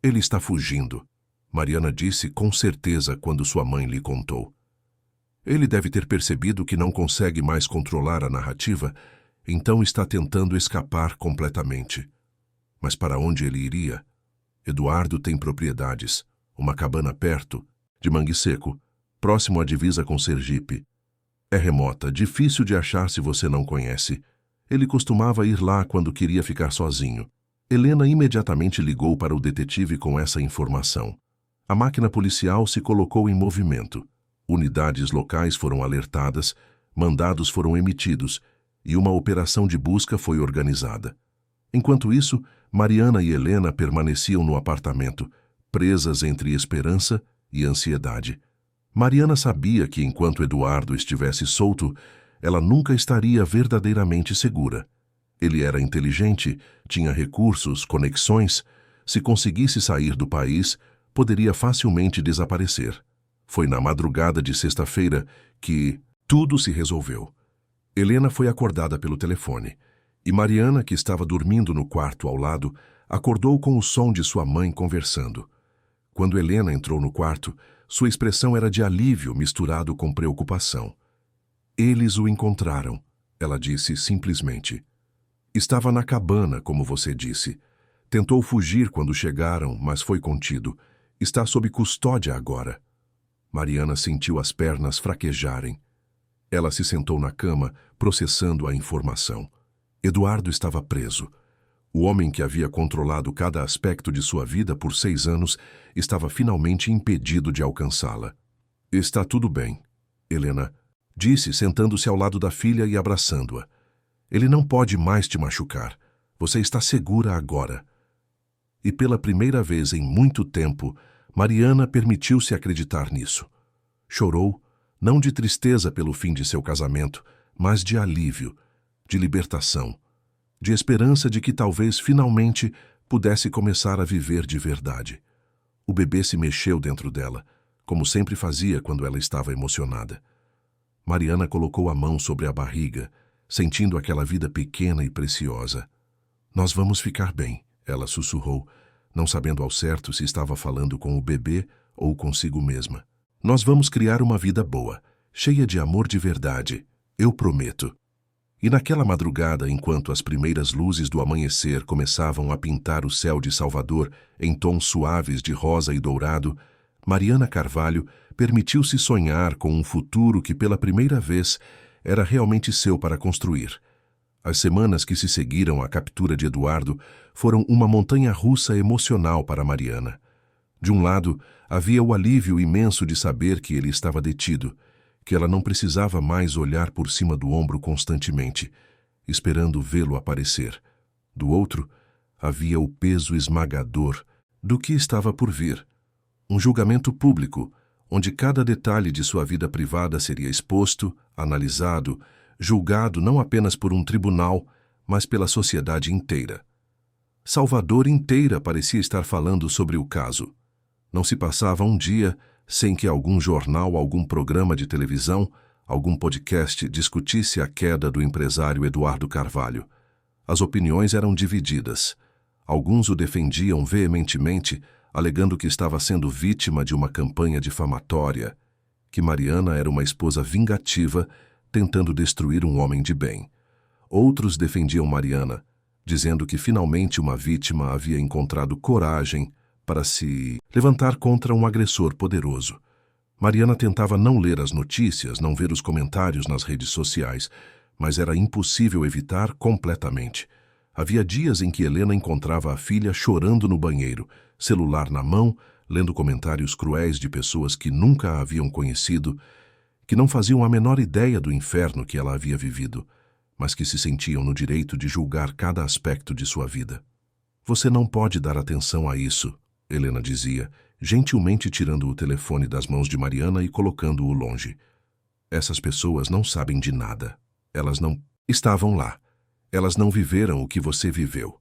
Ele está fugindo, Mariana disse com certeza quando sua mãe lhe contou. Ele deve ter percebido que não consegue mais controlar a narrativa, então está tentando escapar completamente. Mas para onde ele iria? Eduardo tem propriedades, uma cabana perto, de Mangue Seco, próximo à divisa com Sergipe. É remota, difícil de achar se você não conhece. Ele costumava ir lá quando queria ficar sozinho. Helena imediatamente ligou para o detetive com essa informação. A máquina policial se colocou em movimento. Unidades locais foram alertadas, mandados foram emitidos e uma operação de busca foi organizada. Enquanto isso, Mariana e Helena permaneciam no apartamento, presas entre esperança e ansiedade. Mariana sabia que enquanto Eduardo estivesse solto, ela nunca estaria verdadeiramente segura. Ele era inteligente, tinha recursos, conexões. Se conseguisse sair do país, poderia facilmente desaparecer. Foi na madrugada de sexta-feira que tudo se resolveu. Helena foi acordada pelo telefone, e Mariana, que estava dormindo no quarto ao lado, acordou com o som de sua mãe conversando. Quando Helena entrou no quarto, sua expressão era de alívio misturado com preocupação. Eles o encontraram, ela disse simplesmente. Estava na cabana, como você disse. Tentou fugir quando chegaram, mas foi contido. Está sob custódia agora. Mariana sentiu as pernas fraquejarem. Ela se sentou na cama, processando a informação. Eduardo estava preso. O homem que havia controlado cada aspecto de sua vida por 6 anos estava finalmente impedido de alcançá-la. Está tudo bem, Helena disse, sentando-se ao lado da filha e abraçando-a. Ele não pode mais te machucar. Você está segura agora. E pela primeira vez em muito tempo, Mariana permitiu-se acreditar nisso. Chorou, não de tristeza pelo fim de seu casamento, mas de alívio, de libertação, de esperança de que talvez finalmente pudesse começar a viver de verdade. O bebê se mexeu dentro dela, como sempre fazia quando ela estava emocionada. Mariana colocou a mão sobre a barriga, sentindo aquela vida pequena e preciosa. Nós vamos ficar bem, ela sussurrou, não sabendo ao certo se estava falando com o bebê ou consigo mesma. Nós vamos criar uma vida boa, cheia de amor de verdade, eu prometo. E naquela madrugada, enquanto as primeiras luzes do amanhecer começavam a pintar o céu de Salvador em tons suaves de rosa e dourado, Mariana Carvalho permitiu-se sonhar com um futuro que pela primeira vez era realmente seu para construir. As semanas que se seguiram à captura de Eduardo foram uma montanha-russa emocional para Mariana. De um lado, havia o alívio imenso de saber que ele estava detido, que ela não precisava mais olhar por cima do ombro constantemente, esperando vê-lo aparecer. Do outro, havia o peso esmagador do que estava por vir. Um julgamento público, onde cada detalhe de sua vida privada seria exposto, analisado, julgado não apenas por um tribunal, mas pela sociedade inteira. Salvador inteira parecia estar falando sobre o caso. Não se passava um dia sem que algum jornal, algum programa de televisão, algum podcast discutisse a queda do empresário Eduardo Carvalho. As opiniões eram divididas. Alguns o defendiam veementemente, alegando que estava sendo vítima de uma campanha difamatória, que Mariana era uma esposa vingativa tentando destruir um homem de bem. Outros defendiam Mariana, dizendo que finalmente uma vítima havia encontrado coragem para se levantar contra um agressor poderoso. Mariana tentava não ler as notícias, não ver os comentários nas redes sociais, mas era impossível evitar completamente. Havia dias em que Helena encontrava a filha chorando no banheiro, celular na mão, lendo comentários cruéis de pessoas que nunca a haviam conhecido, que não faziam a menor ideia do inferno que ela havia vivido, mas que se sentiam no direito de julgar cada aspecto de sua vida. Você não pode dar atenção a isso, Helena dizia, gentilmente tirando o telefone das mãos de Mariana e colocando-o longe. Essas pessoas não sabem de nada. Elas não estavam lá. Elas não viveram o que você viveu.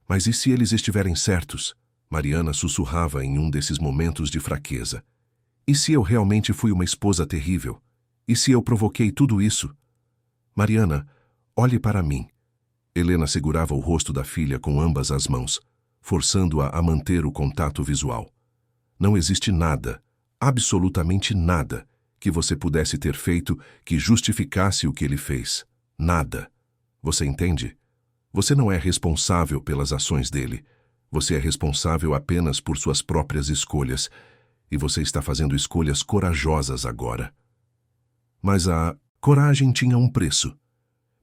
Mas e se eles estiverem certos? Mariana sussurrava em um desses momentos de fraqueza. E se eu realmente fui uma esposa terrível? E se eu provoquei tudo isso? Mariana, olhe para mim. Helena segurava o rosto da filha com ambas as mãos, forçando-a a manter o contato visual. Não existe nada, absolutamente nada, que você pudesse ter feito que justificasse o que ele fez. Nada. Você entende? Você não é responsável pelas ações dele. Você é responsável apenas por suas próprias escolhas, e você está fazendo escolhas corajosas agora. Mas a coragem tinha um preço.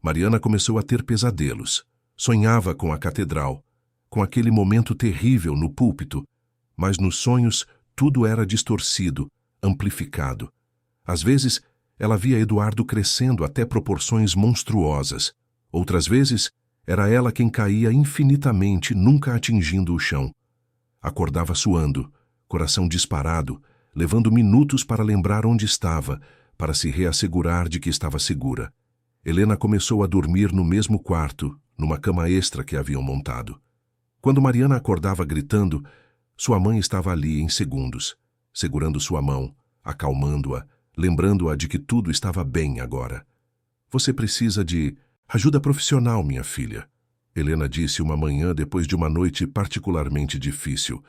Mariana começou a ter pesadelos. Sonhava com a catedral, com aquele momento terrível no púlpito, mas nos sonhos tudo era distorcido, amplificado. Às vezes, ela via Eduardo crescendo até proporções monstruosas. Outras vezes, era ela quem caía infinitamente, nunca atingindo o chão. Acordava suando, coração disparado, levando minutos para lembrar onde estava, para se reassegurar de que estava segura. Helena começou a dormir no mesmo quarto, numa cama extra que haviam montado. Quando Mariana acordava gritando, sua mãe estava ali em segundos, segurando sua mão, acalmando-a, lembrando-a de que tudo estava bem agora. Você precisa de ajuda profissional, minha filha, Helena disse uma manhã depois de uma noite particularmente difícil.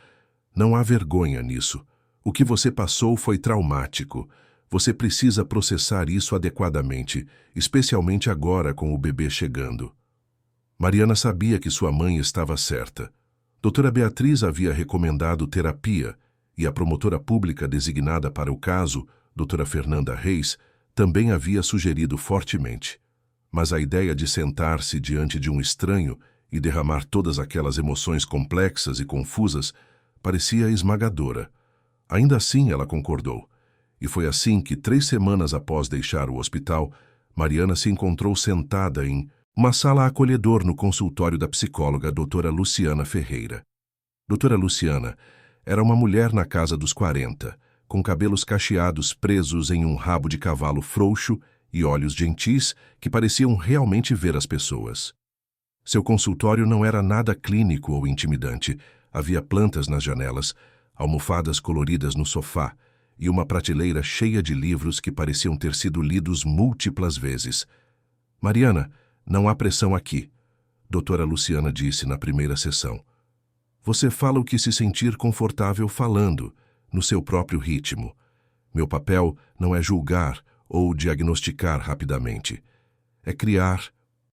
Não há vergonha nisso. O que você passou foi traumático. Você precisa processar isso adequadamente, especialmente agora com o bebê chegando. Mariana sabia que sua mãe estava certa. Doutora Beatriz havia recomendado terapia e a promotora pública designada para o caso, doutora Fernanda Reis, também havia sugerido fortemente. Mas a ideia de sentar-se diante de um estranho e derramar todas aquelas emoções complexas e confusas parecia esmagadora. Ainda assim, ela concordou. E foi assim que, 3 semanas após deixar o hospital, Mariana se encontrou sentada em uma sala acolhedor no consultório da psicóloga doutora Luciana Ferreira. Doutora Luciana era uma mulher na casa dos 40, com cabelos cacheados presos em um rabo de cavalo frouxo e olhos gentis que pareciam realmente ver as pessoas. Seu consultório não era nada clínico ou intimidante. Havia plantas nas janelas, almofadas coloridas no sofá, e uma prateleira cheia de livros que pareciam ter sido lidos múltiplas vezes. Mariana, não há pressão aqui, doutora Luciana disse na primeira sessão. Você fala o que se sentir confortável falando, no seu próprio ritmo. Meu papel não é julgar ou diagnosticar rapidamente. É criar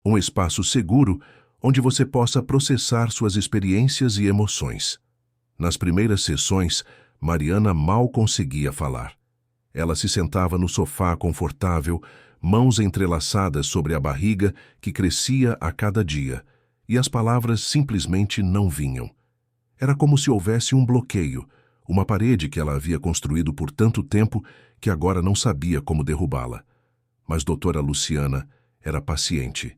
um espaço seguro onde você possa processar suas experiências e emoções. Nas primeiras sessões, Mariana mal conseguia falar. Ela se sentava no sofá confortável, mãos entrelaçadas sobre a barriga que crescia a cada dia, e as palavras simplesmente não vinham. Era como se houvesse um bloqueio, uma parede que ela havia construído por tanto tempo que agora não sabia como derrubá-la. Mas doutora Luciana era paciente.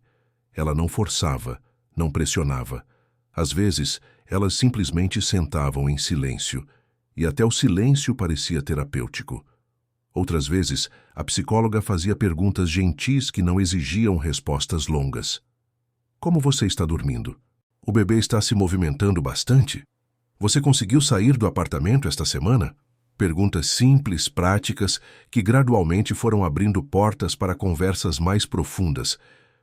Ela não forçava, não pressionava. Às vezes, elas simplesmente sentavam em silêncio, e até o silêncio parecia terapêutico. Outras vezes, a psicóloga fazia perguntas gentis que não exigiam respostas longas. Como você está dormindo? O bebê está se movimentando bastante? Você conseguiu sair do apartamento esta semana? Perguntas simples, práticas, que gradualmente foram abrindo portas para conversas mais profundas.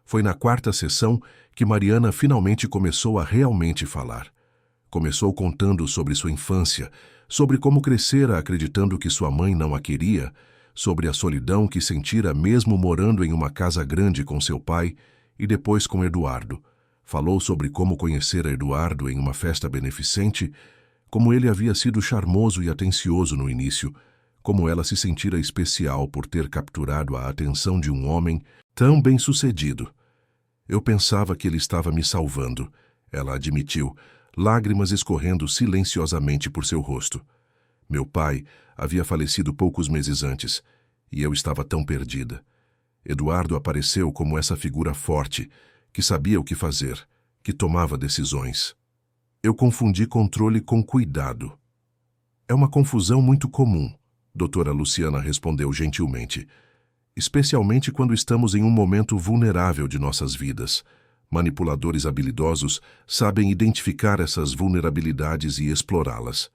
Foi na quarta sessão que Mariana finalmente começou a realmente falar. Começou contando sobre sua infância, sobre como crescera acreditando que sua mãe não a queria, sobre a solidão que sentira mesmo morando em uma casa grande com seu pai e depois com Eduardo. Falou sobre como conhecera Eduardo em uma festa beneficente, como ele havia sido charmoso e atencioso no início, como ela se sentira especial por ter capturado a atenção de um homem tão bem-sucedido. Eu pensava que ele estava me salvando, ela admitiu, lágrimas escorrendo silenciosamente por seu rosto. Meu pai havia falecido poucos meses antes, e eu estava tão perdida. Eduardo apareceu como essa figura forte, que sabia o que fazer, que tomava decisões. Eu confundi controle com cuidado. É uma confusão muito comum, doutora Luciana respondeu gentilmente. Especialmente quando estamos em um momento vulnerável de nossas vidas. Manipuladores habilidosos sabem identificar essas vulnerabilidades e explorá-las.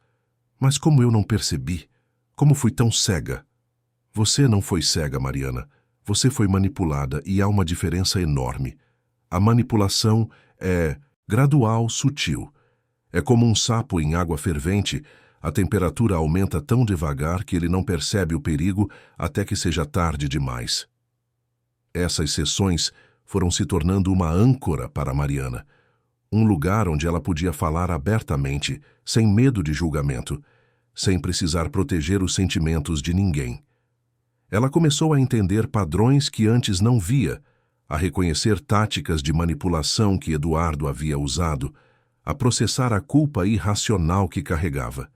Mas como eu não percebi? Como fui tão cega? Você não foi cega, Mariana. Você foi manipulada e há uma diferença enorme. A manipulação é gradual, sutil. É como um sapo em água fervente, a temperatura aumenta tão devagar que ele não percebe o perigo até que seja tarde demais. Essas sessões foram se tornando uma âncora para Mariana, um lugar onde ela podia falar abertamente, sem medo de julgamento, sem precisar proteger os sentimentos de ninguém. Ela começou a entender padrões que antes não via, a reconhecer táticas de manipulação que Eduardo havia usado, a processar a culpa irracional que carregava.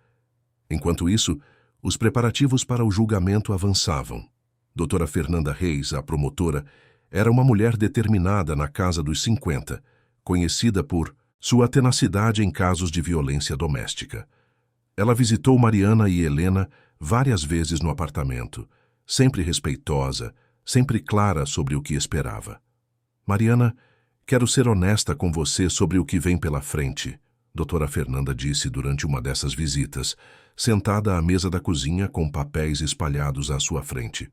Enquanto isso, os preparativos para o julgamento avançavam. Doutora Fernanda Reis, a promotora, era uma mulher determinada na casa dos 50, conhecida por sua tenacidade em casos de violência doméstica. Ela visitou Mariana e Helena várias vezes no apartamento, sempre respeitosa, sempre clara sobre o que esperava. Mariana, quero ser honesta com você sobre o que vem pela frente, doutora Fernanda disse durante uma dessas visitas, sentada à mesa da cozinha com papéis espalhados à sua frente.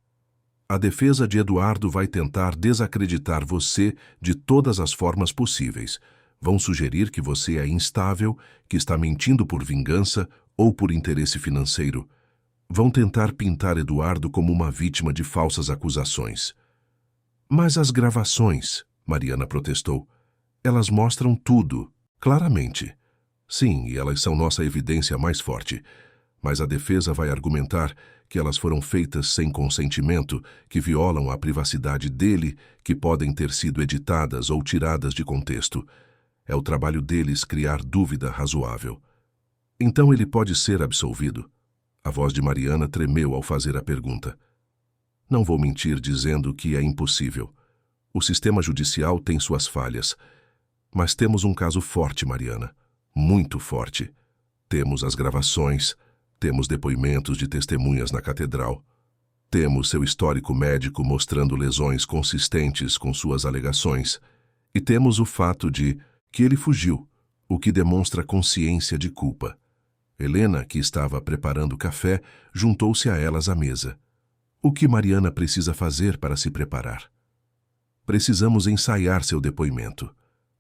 A defesa de Eduardo vai tentar desacreditar você de todas as formas possíveis. Vão sugerir que você é instável, que está mentindo por vingança ou por interesse financeiro. Vão tentar pintar Eduardo como uma vítima de falsas acusações. Mas as gravações, Mariana protestou, elas mostram tudo, claramente. Sim, e elas são nossa evidência mais forte. Mas a defesa vai argumentar que elas foram feitas sem consentimento, que violam a privacidade dele, que podem ter sido editadas ou tiradas de contexto. É o trabalho deles criar dúvida razoável. Então ele pode ser absolvido? A voz de Mariana tremeu ao fazer a pergunta. Não vou mentir dizendo que é impossível. O sistema judicial tem suas falhas. Mas temos um caso forte, Mariana. Muito forte. Temos as gravações, temos depoimentos de testemunhas na catedral. Temos seu histórico médico mostrando lesões consistentes com suas alegações. E temos o fato de que ele fugiu, o que demonstra consciência de culpa. Helena, que estava preparando café, juntou-se a elas à mesa. O que Mariana precisa fazer para se preparar? Precisamos ensaiar seu depoimento.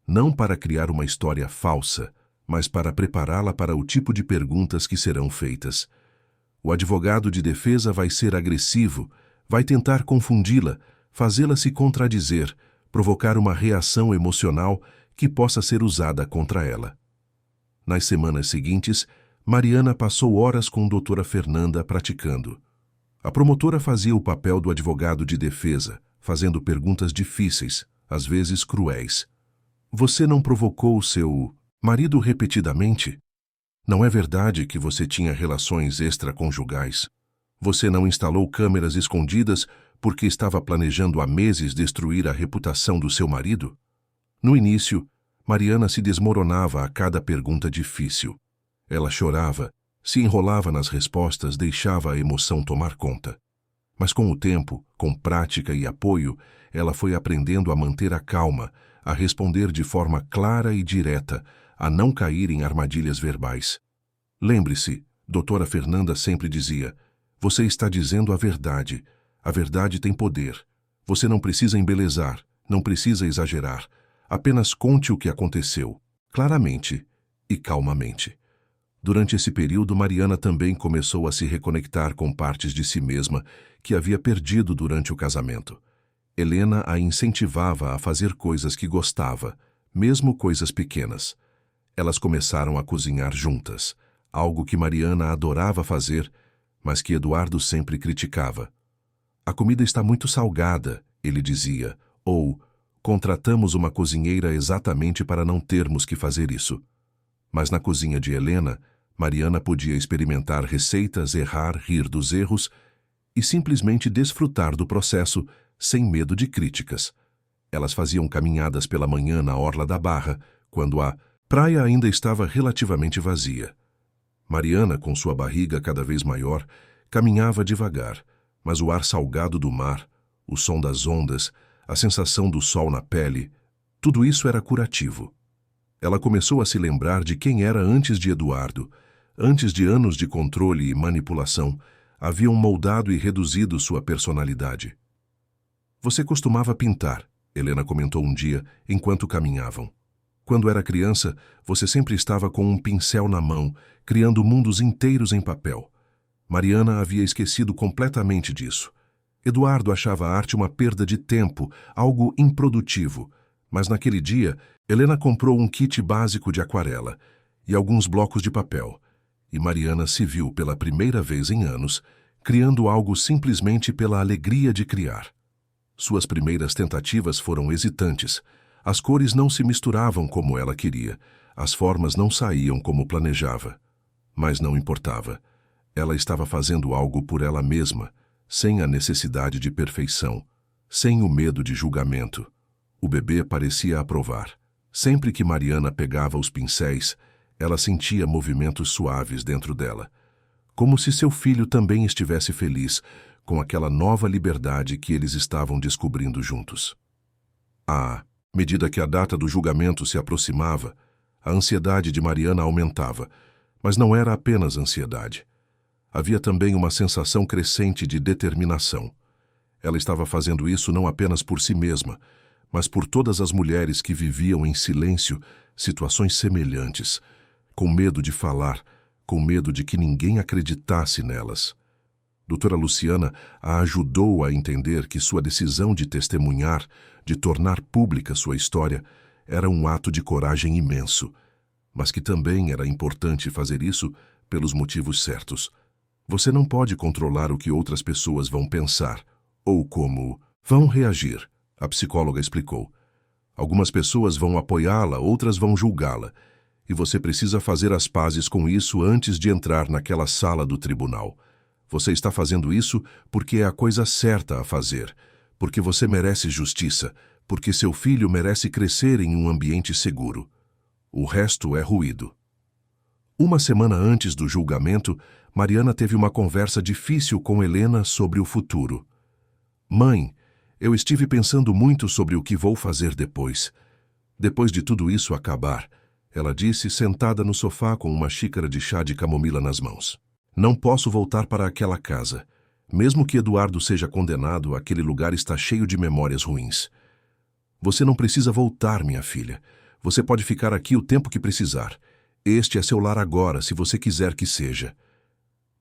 Não para criar uma história falsa, mas para prepará-la para o tipo de perguntas que serão feitas. O advogado de defesa vai ser agressivo, vai tentar confundi-la, fazê-la se contradizer, provocar uma reação emocional que possa ser usada contra ela. Nas semanas seguintes, Mariana passou horas com a doutora Fernanda praticando. A promotora fazia o papel do advogado de defesa, fazendo perguntas difíceis, às vezes cruéis. Você não provocou seu marido repetidamente? Não é verdade que você tinha relações extraconjugais? Você não instalou câmeras escondidas porque estava planejando há meses destruir a reputação do seu marido? No início, Mariana se desmoronava a cada pergunta difícil. Ela chorava, se enrolava nas respostas, deixava a emoção tomar conta. Mas com o tempo, com prática e apoio, ela foi aprendendo a manter a calma, a responder de forma clara e direta, a não cair em armadilhas verbais. Lembre-se, doutora Fernanda sempre dizia, você está dizendo a verdade. A verdade tem poder. Você não precisa embelezar, não precisa exagerar. Apenas conte o que aconteceu, claramente e calmamente. Durante esse período, Mariana também começou a se reconectar com partes de si mesma que havia perdido durante o casamento. Helena a incentivava a fazer coisas que gostava, mesmo coisas pequenas. Elas começaram a cozinhar juntas, algo que Mariana adorava fazer, mas que Eduardo sempre criticava. A comida está muito salgada, ele dizia, ou contratamos uma cozinheira exatamente para não termos que fazer isso. Mas na cozinha de Helena, Mariana podia experimentar receitas, errar, rir dos erros e simplesmente desfrutar do processo sem medo de críticas. Elas faziam caminhadas pela manhã na orla da Barra, quando a praia ainda estava relativamente vazia. Mariana, com sua barriga cada vez maior, caminhava devagar, mas o ar salgado do mar, o som das ondas, a sensação do sol na pele, tudo isso era curativo. Ela começou a se lembrar de quem era antes de Eduardo. Antes de anos de controle e manipulação, haviam moldado e reduzido sua personalidade. Você costumava pintar, Helena comentou um dia, enquanto caminhavam. Quando era criança, você sempre estava com um pincel na mão, criando mundos inteiros em papel. Mariana havia esquecido completamente disso. Eduardo achava a arte uma perda de tempo, algo improdutivo. Mas naquele dia, Helena comprou um kit básico de aquarela e alguns blocos de papel. E Mariana se viu pela primeira vez em anos, criando algo simplesmente pela alegria de criar. Suas primeiras tentativas foram hesitantes. As cores não se misturavam como ela queria. As formas não saíam como planejava. Mas não importava. Ela estava fazendo algo por ela mesma, sem a necessidade de perfeição, sem o medo de julgamento. O bebê parecia aprovar. Sempre que Mariana pegava os pincéis, ela sentia movimentos suaves dentro dela, como se seu filho também estivesse feliz com aquela nova liberdade que eles estavam descobrindo juntos. À medida que a data do julgamento se aproximava, a ansiedade de Mariana aumentava, mas não era apenas ansiedade. Havia também uma sensação crescente de determinação. Ela estava fazendo isso não apenas por si mesma, mas por todas as mulheres que viviam em silêncio situações semelhantes, com medo de falar, com medo de que ninguém acreditasse nelas. Doutora Luciana a ajudou a entender que sua decisão de testemunhar, de tornar pública sua história, era um ato de coragem imenso, mas que também era importante fazer isso pelos motivos certos. Você não pode controlar o que outras pessoas vão pensar, ou como vão reagir, a psicóloga explicou. Algumas pessoas vão apoiá-la, outras vão julgá-la, e você precisa fazer as pazes com isso antes de entrar naquela sala do tribunal. Você está fazendo isso porque é a coisa certa a fazer, porque você merece justiça, porque seu filho merece crescer em um ambiente seguro. O resto é ruído. Uma semana antes do julgamento, Mariana teve uma conversa difícil com Helena sobre o futuro. Mãe, eu estive pensando muito sobre o que vou fazer depois. Depois de tudo isso acabar, ela disse, sentada no sofá com uma xícara de chá de camomila nas mãos. Não posso voltar para aquela casa. Mesmo que Eduardo seja condenado, aquele lugar está cheio de memórias ruins. Você não precisa voltar, minha filha. Você pode ficar aqui o tempo que precisar. Este é seu lar agora, se você quiser que seja.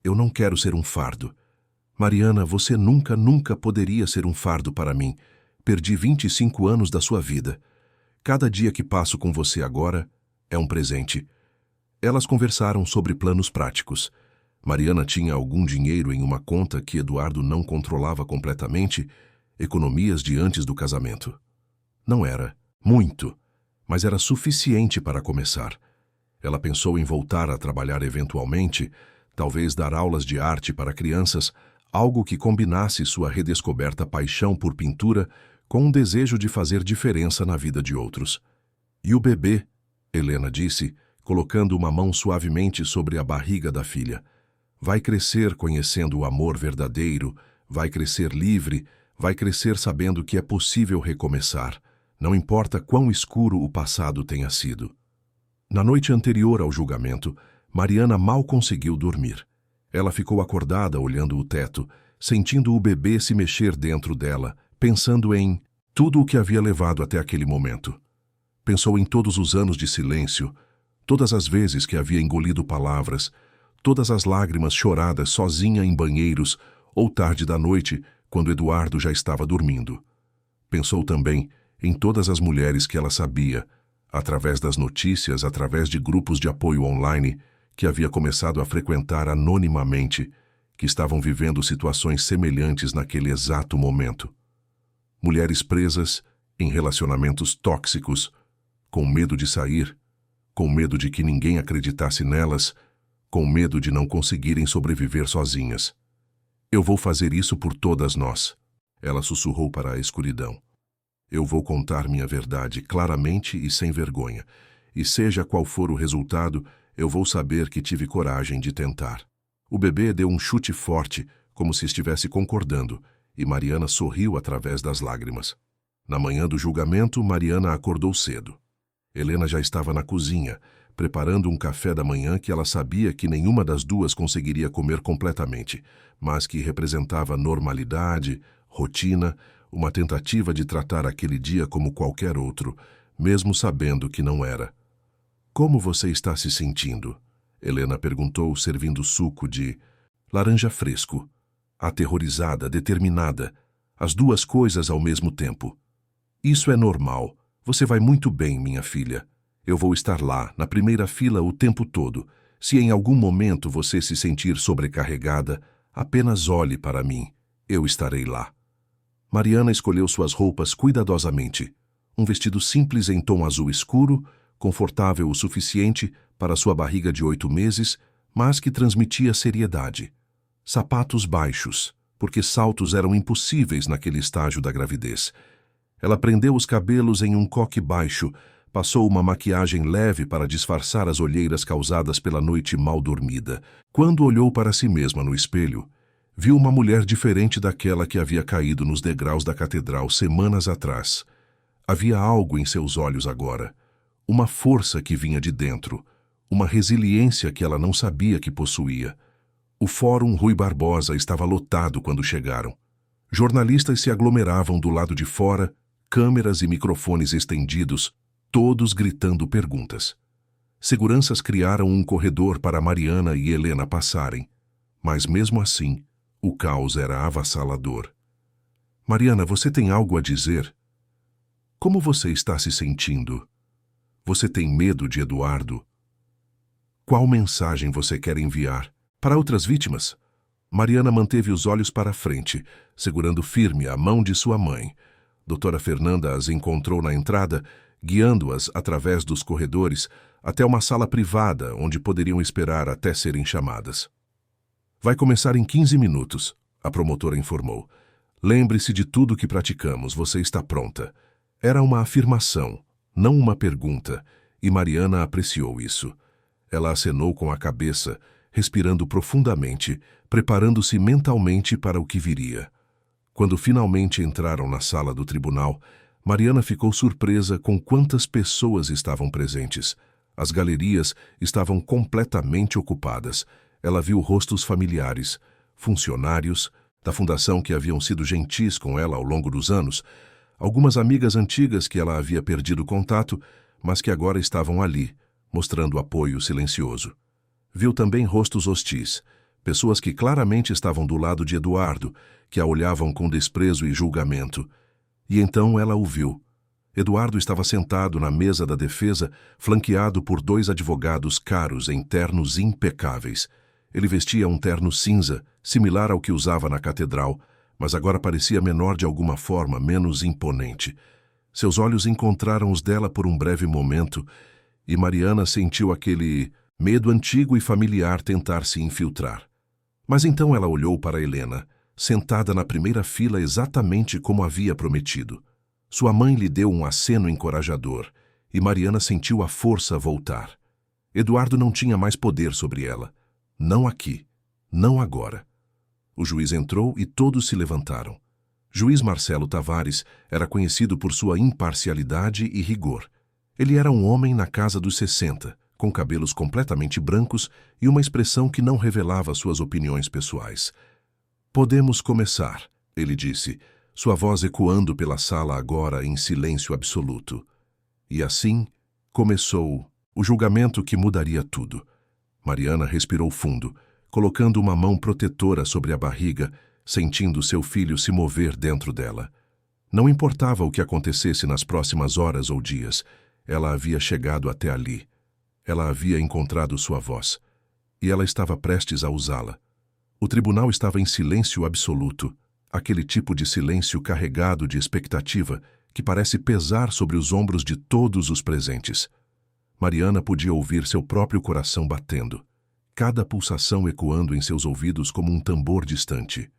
Eu não quero ser um fardo. Mariana, você nunca poderia ser um fardo para mim. Perdi 25 anos da sua vida. Cada dia que passo com você agora é um presente. Elas conversaram sobre planos práticos. Mariana tinha algum dinheiro em uma conta que Eduardo não controlava completamente, economias de antes do casamento. Não era muito, mas era suficiente para começar. Ela pensou em voltar a trabalhar eventualmente, talvez dar aulas de arte para crianças, algo que combinasse sua redescoberta paixão por pintura com um desejo de fazer diferença na vida de outros. E o bebê, Helena disse, colocando uma mão suavemente sobre a barriga da filha. Vai crescer conhecendo o amor verdadeiro, vai crescer livre, vai crescer sabendo que é possível recomeçar, não importa quão escuro o passado tenha sido. Na noite anterior ao julgamento, Mariana mal conseguiu dormir. Ela ficou acordada olhando o teto, sentindo o bebê se mexer dentro dela, pensando em tudo o que havia levado até aquele momento. Pensou em todos os anos de silêncio, todas as vezes que havia engolido palavras, todas as lágrimas choradas sozinha em banheiros ou tarde da noite, quando Eduardo já estava dormindo. Pensou também em todas as mulheres que ela sabia, através das notícias, através de grupos de apoio online, que havia começado a frequentar anonimamente, que estavam vivendo situações semelhantes naquele exato momento. Mulheres presas em relacionamentos tóxicos, com medo de sair, com medo de que ninguém acreditasse nelas, com medo de não conseguirem sobreviver sozinhas. Eu vou fazer isso por todas nós, ela sussurrou para a escuridão. Eu vou contar minha verdade claramente e sem vergonha, e seja qual for o resultado, eu vou saber que tive coragem de tentar. O bebê deu um chute forte, como se estivesse concordando, e Mariana sorriu através das lágrimas. Na manhã do julgamento, Mariana acordou cedo. Helena já estava na cozinha, preparando um café da manhã que ela sabia que nenhuma das duas conseguiria comer completamente, mas que representava normalidade, rotina, uma tentativa de tratar aquele dia como qualquer outro, mesmo sabendo que não era. Como você está se sentindo? Helena perguntou, servindo suco de laranja fresco. Aterrorizada, determinada, as duas coisas ao mesmo tempo. Isso é normal. Você vai muito bem, minha filha. Eu vou estar lá, na primeira fila o tempo todo. Se em algum momento você se sentir sobrecarregada, apenas olhe para mim. Eu estarei lá. Mariana escolheu suas roupas cuidadosamente. Um vestido simples em tom azul escuro, confortável o suficiente para sua barriga de 8 meses, mas que transmitia seriedade. Sapatos baixos, porque saltos eram impossíveis naquele estágio da gravidez. Ela prendeu os cabelos em um coque baixo, passou uma maquiagem leve para disfarçar as olheiras causadas pela noite mal dormida. Quando olhou para si mesma no espelho, viu uma mulher diferente daquela que havia caído nos degraus da catedral semanas atrás. Havia algo em seus olhos agora, uma força que vinha de dentro, uma resiliência que ela não sabia que possuía. O Fórum Rui Barbosa estava lotado quando chegaram. Jornalistas se aglomeravam do lado de fora, câmeras e microfones estendidos, todos gritando perguntas. Seguranças criaram um corredor para Mariana e Helena passarem, mas mesmo assim, o caos era avassalador. Mariana, você tem algo a dizer? Como você está se sentindo? Você tem medo de Eduardo? Qual mensagem você quer enviar? Para outras vítimas? Mariana manteve os olhos para frente, segurando firme a mão de sua mãe. Doutora Fernanda as encontrou na entrada, guiando-as através dos corredores até uma sala privada onde poderiam esperar até serem chamadas. Vai começar em 15 minutos, a promotora informou. Lembre-se de tudo que praticamos, você está pronta. Era uma afirmação, não uma pergunta, e Mariana apreciou isso. Ela acenou com a cabeça, respirando profundamente, preparando-se mentalmente para o que viria. Quando finalmente entraram na sala do tribunal, Mariana ficou surpresa com quantas pessoas estavam presentes. As galerias estavam completamente ocupadas. Ela viu rostos familiares, funcionários da fundação que haviam sido gentis com ela ao longo dos anos, algumas amigas antigas que ela havia perdido contato, mas que agora estavam ali, mostrando apoio silencioso. Viu também rostos hostis, pessoas que claramente estavam do lado de Eduardo, que a olhavam com desprezo e julgamento. E então ela o viu. Eduardo estava sentado na mesa da defesa, flanqueado por 2 advogados caros em ternos impecáveis. Ele vestia um terno cinza, similar ao que usava na catedral, mas agora parecia menor de alguma forma, menos imponente. Seus olhos encontraram os dela por um breve momento, e Mariana sentiu aquele medo antigo e familiar tentar se infiltrar. Mas então ela olhou para Helena, sentada na primeira fila exatamente como havia prometido. Sua mãe lhe deu um aceno encorajador, e Mariana sentiu a força voltar. Eduardo não tinha mais poder sobre ela. Não aqui. Não agora. O juiz entrou e todos se levantaram. Juiz Marcelo Tavares era conhecido por sua imparcialidade e rigor. Ele era um homem na casa dos 60, com cabelos completamente brancos e uma expressão que não revelava suas opiniões pessoais. "Podemos começar", ele disse, sua voz ecoando pela sala agora em silêncio absoluto. E assim começou o julgamento que mudaria tudo. Mariana respirou fundo, colocando uma mão protetora sobre a barriga, sentindo seu filho se mover dentro dela. Não importava o que acontecesse nas próximas horas ou dias, ela havia chegado até ali. Ela havia encontrado sua voz, e ela estava prestes a usá-la. O tribunal estava em silêncio absoluto, aquele tipo de silêncio carregado de expectativa que parece pesar sobre os ombros de todos os presentes. Mariana podia ouvir seu próprio coração batendo, cada pulsação ecoando em seus ouvidos como um tambor distante.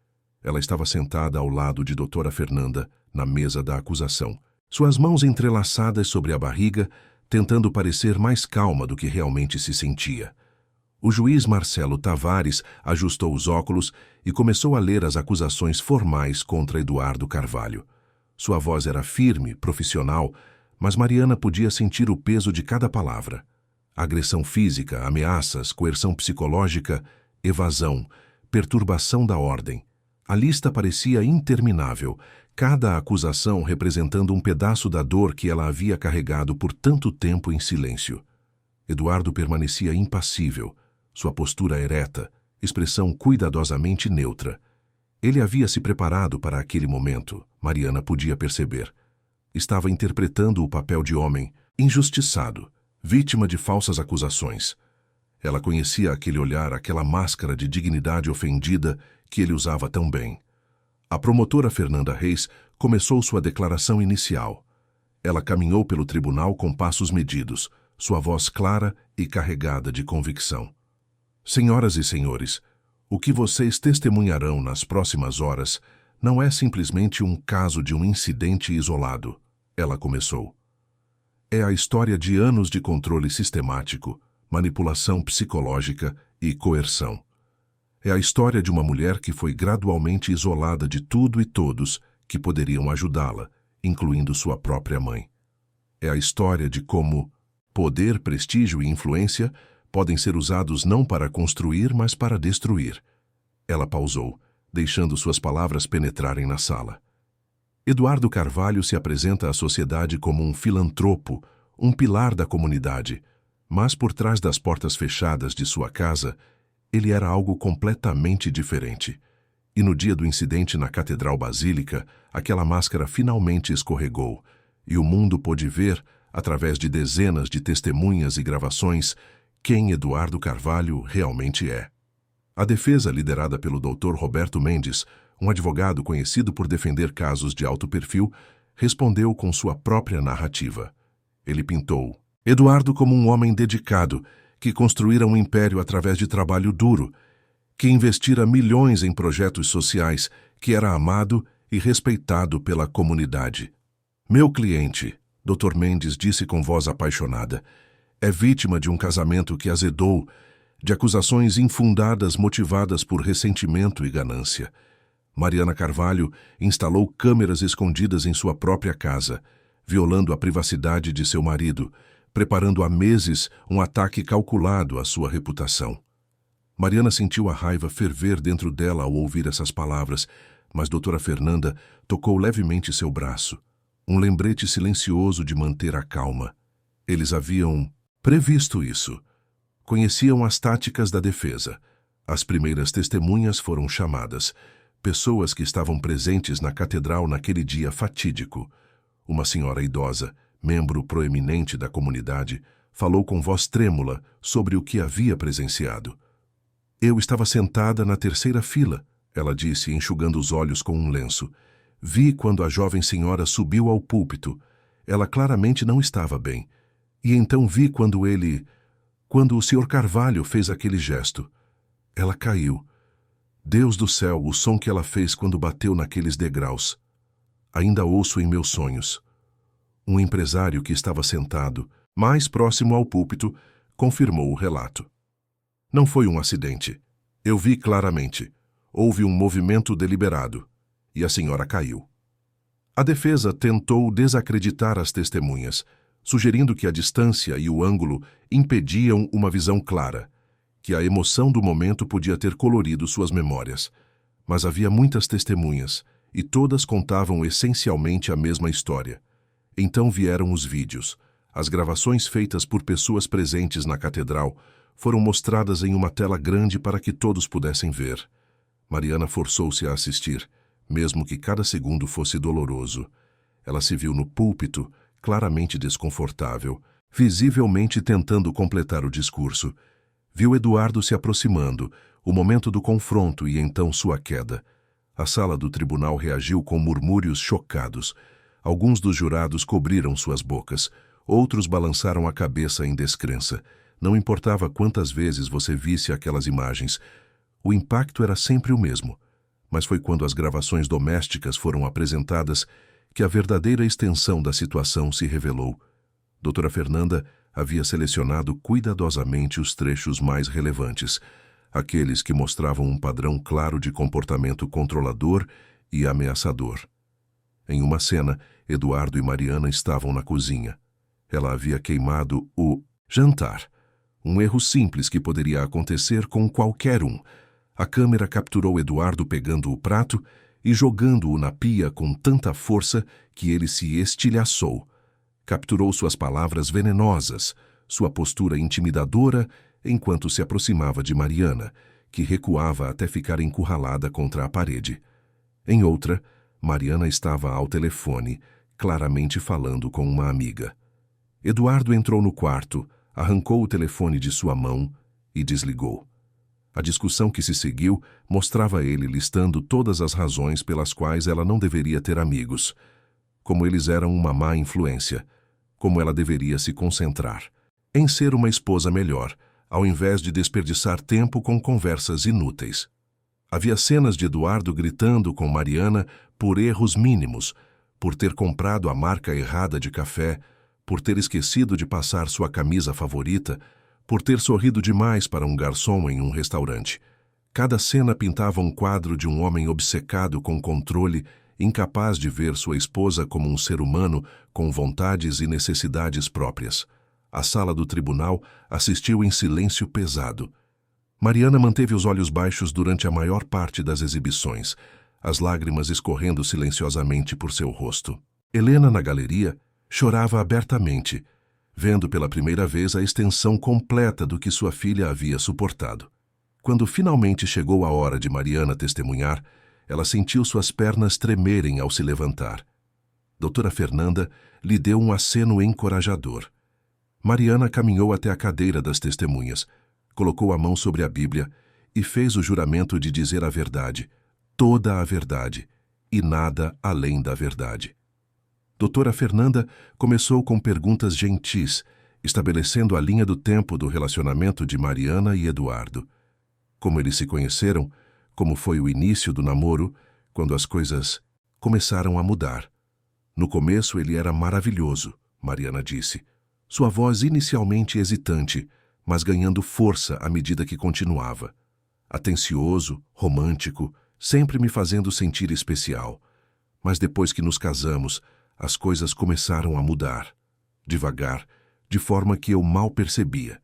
Ela estava sentada ao lado de doutora Fernanda, na mesa da acusação, suas mãos entrelaçadas sobre a barriga, tentando parecer mais calma do que realmente se sentia. O juiz Marcelo Tavares ajustou os óculos e começou a ler as acusações formais contra Eduardo Carvalho. Sua voz era firme, profissional, mas Mariana podia sentir o peso de cada palavra. Agressão física, ameaças, coerção psicológica, evasão, perturbação da ordem. A lista parecia interminável, cada acusação representando um pedaço da dor que ela havia carregado por tanto tempo em silêncio. Eduardo permanecia impassível, sua postura ereta, expressão cuidadosamente neutra. Ele havia se preparado para aquele momento, Mariana podia perceber. Estava interpretando o papel de homem, injustiçado, vítima de falsas acusações. Ela conhecia aquele olhar, aquela máscara de dignidade ofendida que ele usava tão bem. A promotora Fernanda Reis começou sua declaração inicial. Ela caminhou pelo tribunal com passos medidos, sua voz clara e carregada de convicção. "Senhoras e senhores, o que vocês testemunharão nas próximas horas não é simplesmente um caso de um incidente isolado", ela começou. "É a história de anos de controle sistemático, manipulação psicológica e coerção. É a história de uma mulher que foi gradualmente isolada de tudo e todos que poderiam ajudá-la, incluindo sua própria mãe. É a história de como poder, prestígio e influência podem ser usados não para construir, mas para destruir." Ela pausou, deixando suas palavras penetrarem na sala. Eduardo Carvalho se apresenta à sociedade como um filantropo, um pilar da comunidade, mas por trás das portas fechadas de sua casa, ele era algo completamente diferente. E no dia do incidente na Catedral Basílica, aquela máscara finalmente escorregou, e o mundo pôde ver, através de dezenas de testemunhas e gravações, quem Eduardo Carvalho realmente é. A defesa, liderada pelo Dr. Roberto Mendes, um advogado conhecido por defender casos de alto perfil, respondeu com sua própria narrativa. Ele pintou Eduardo como um homem dedicado, que construíra um império através de trabalho duro, que investira milhões em projetos sociais, que era amado e respeitado pela comunidade. "Meu cliente", Dr. Mendes disse com voz apaixonada, "é vítima de um casamento que azedou, de acusações infundadas motivadas por ressentimento e ganância. Mariana Carvalho instalou câmeras escondidas em sua própria casa, violando a privacidade de seu marido, preparando há meses um ataque calculado à sua reputação. Mariana sentiu a raiva ferver dentro dela ao ouvir essas palavras, mas doutora Fernanda tocou levemente seu braço. Um lembrete silencioso de manter a calma. Eles haviam previsto isso. Conheciam as táticas da defesa. As primeiras testemunhas foram chamadas. Pessoas que estavam presentes na catedral naquele dia fatídico. Uma senhora idosa, membro proeminente da comunidade, falou com voz trêmula sobre o que havia presenciado. Eu estava sentada na terceira fila, ela disse, enxugando os olhos com um lenço. Vi quando a jovem senhora subiu ao púlpito. Ela claramente não estava bem. E então vi quando o Sr. Carvalho fez aquele gesto. Ela caiu. Deus do céu, o som que ela fez quando bateu naqueles degraus. Ainda ouço em meus sonhos. Um empresário que estava sentado, mais próximo ao púlpito, confirmou o relato. Não foi um acidente. Eu vi claramente. Houve um movimento deliberado. E a senhora caiu. A defesa tentou desacreditar as testemunhas, sugerindo que a distância e o ângulo impediam uma visão clara, que a emoção do momento podia ter colorido suas memórias. Mas havia muitas testemunhas, e todas contavam essencialmente a mesma história. Então vieram os vídeos. As gravações feitas por pessoas presentes na catedral foram mostradas em uma tela grande para que todos pudessem ver. Mariana forçou-se a assistir, mesmo que cada segundo fosse doloroso. Ela se viu no púlpito, claramente desconfortável, visivelmente tentando completar o discurso. Viu Eduardo se aproximando, o momento do confronto e então sua queda. A sala do tribunal reagiu com murmúrios chocados. Alguns dos jurados cobriram suas bocas, outros balançaram a cabeça em descrença. Não importava quantas vezes você visse aquelas imagens, o impacto era sempre o mesmo. Mas foi quando as gravações domésticas foram apresentadas que a verdadeira extensão da situação se revelou. Doutora Fernanda havia selecionado cuidadosamente os trechos mais relevantes, aqueles que mostravam um padrão claro de comportamento controlador e ameaçador. Em uma cena, Eduardo e Mariana estavam na cozinha. Ela havia queimado o jantar, um erro simples que poderia acontecer com qualquer um. A câmera capturou Eduardo pegando o prato e jogando-o na pia com tanta força que ele se estilhaçou. Capturou suas palavras venenosas, sua postura intimidadora enquanto se aproximava de Mariana, que recuava até ficar encurralada contra a parede. Em outra, Mariana estava ao telefone, claramente falando com uma amiga. Eduardo entrou no quarto, arrancou o telefone de sua mão e desligou. A discussão que se seguiu mostrava ele listando todas as razões pelas quais ela não deveria ter amigos, como eles eram uma má influência, como ela deveria se concentrar em ser uma esposa melhor, ao invés de desperdiçar tempo com conversas inúteis. Havia cenas de Eduardo gritando com Mariana por erros mínimos, por ter comprado a marca errada de café, por ter esquecido de passar sua camisa favorita, por ter sorrido demais para um garçom em um restaurante. Cada cena pintava um quadro de um homem obcecado com controle, incapaz de ver sua esposa como um ser humano com vontades e necessidades próprias. A sala do tribunal assistiu em silêncio pesado. Mariana manteve os olhos baixos durante a maior parte das exibições, as lágrimas escorrendo silenciosamente por seu rosto. Helena, na galeria, chorava abertamente, vendo pela primeira vez a extensão completa do que sua filha havia suportado. Quando finalmente chegou a hora de Mariana testemunhar, ela sentiu suas pernas tremerem ao se levantar. Doutora Fernanda lhe deu um aceno encorajador. Mariana caminhou até a cadeira das testemunhas, colocou a mão sobre a Bíblia e fez o juramento de dizer a verdade, toda a verdade, e nada além da verdade. Doutora Fernanda começou com perguntas gentis, estabelecendo a linha do tempo do relacionamento de Mariana e Eduardo. Como eles se conheceram, como foi o início do namoro, quando as coisas começaram a mudar. No começo ele era maravilhoso, Mariana disse. Sua voz inicialmente hesitante, mas ganhando força à medida que continuava. Atencioso, romântico, sempre me fazendo sentir especial. Mas depois que nos casamos, as coisas começaram a mudar. Devagar, de forma que eu mal percebia.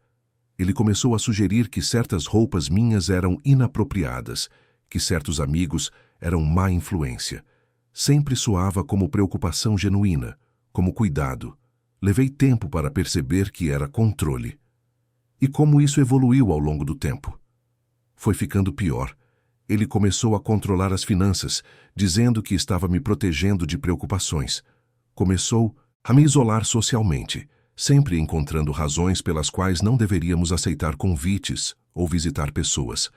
Ele começou a sugerir que certas roupas minhas eram inapropriadas, que certos amigos eram má influência. Sempre soava como preocupação genuína, como cuidado. Levei tempo para perceber que era controle. E como isso evoluiu ao longo do tempo? Foi ficando pior. Ele começou a controlar as finanças, dizendo que estava me protegendo de preocupações. Começou a me isolar socialmente, sempre encontrando razões pelas quais não deveríamos aceitar convites ou visitar pessoas.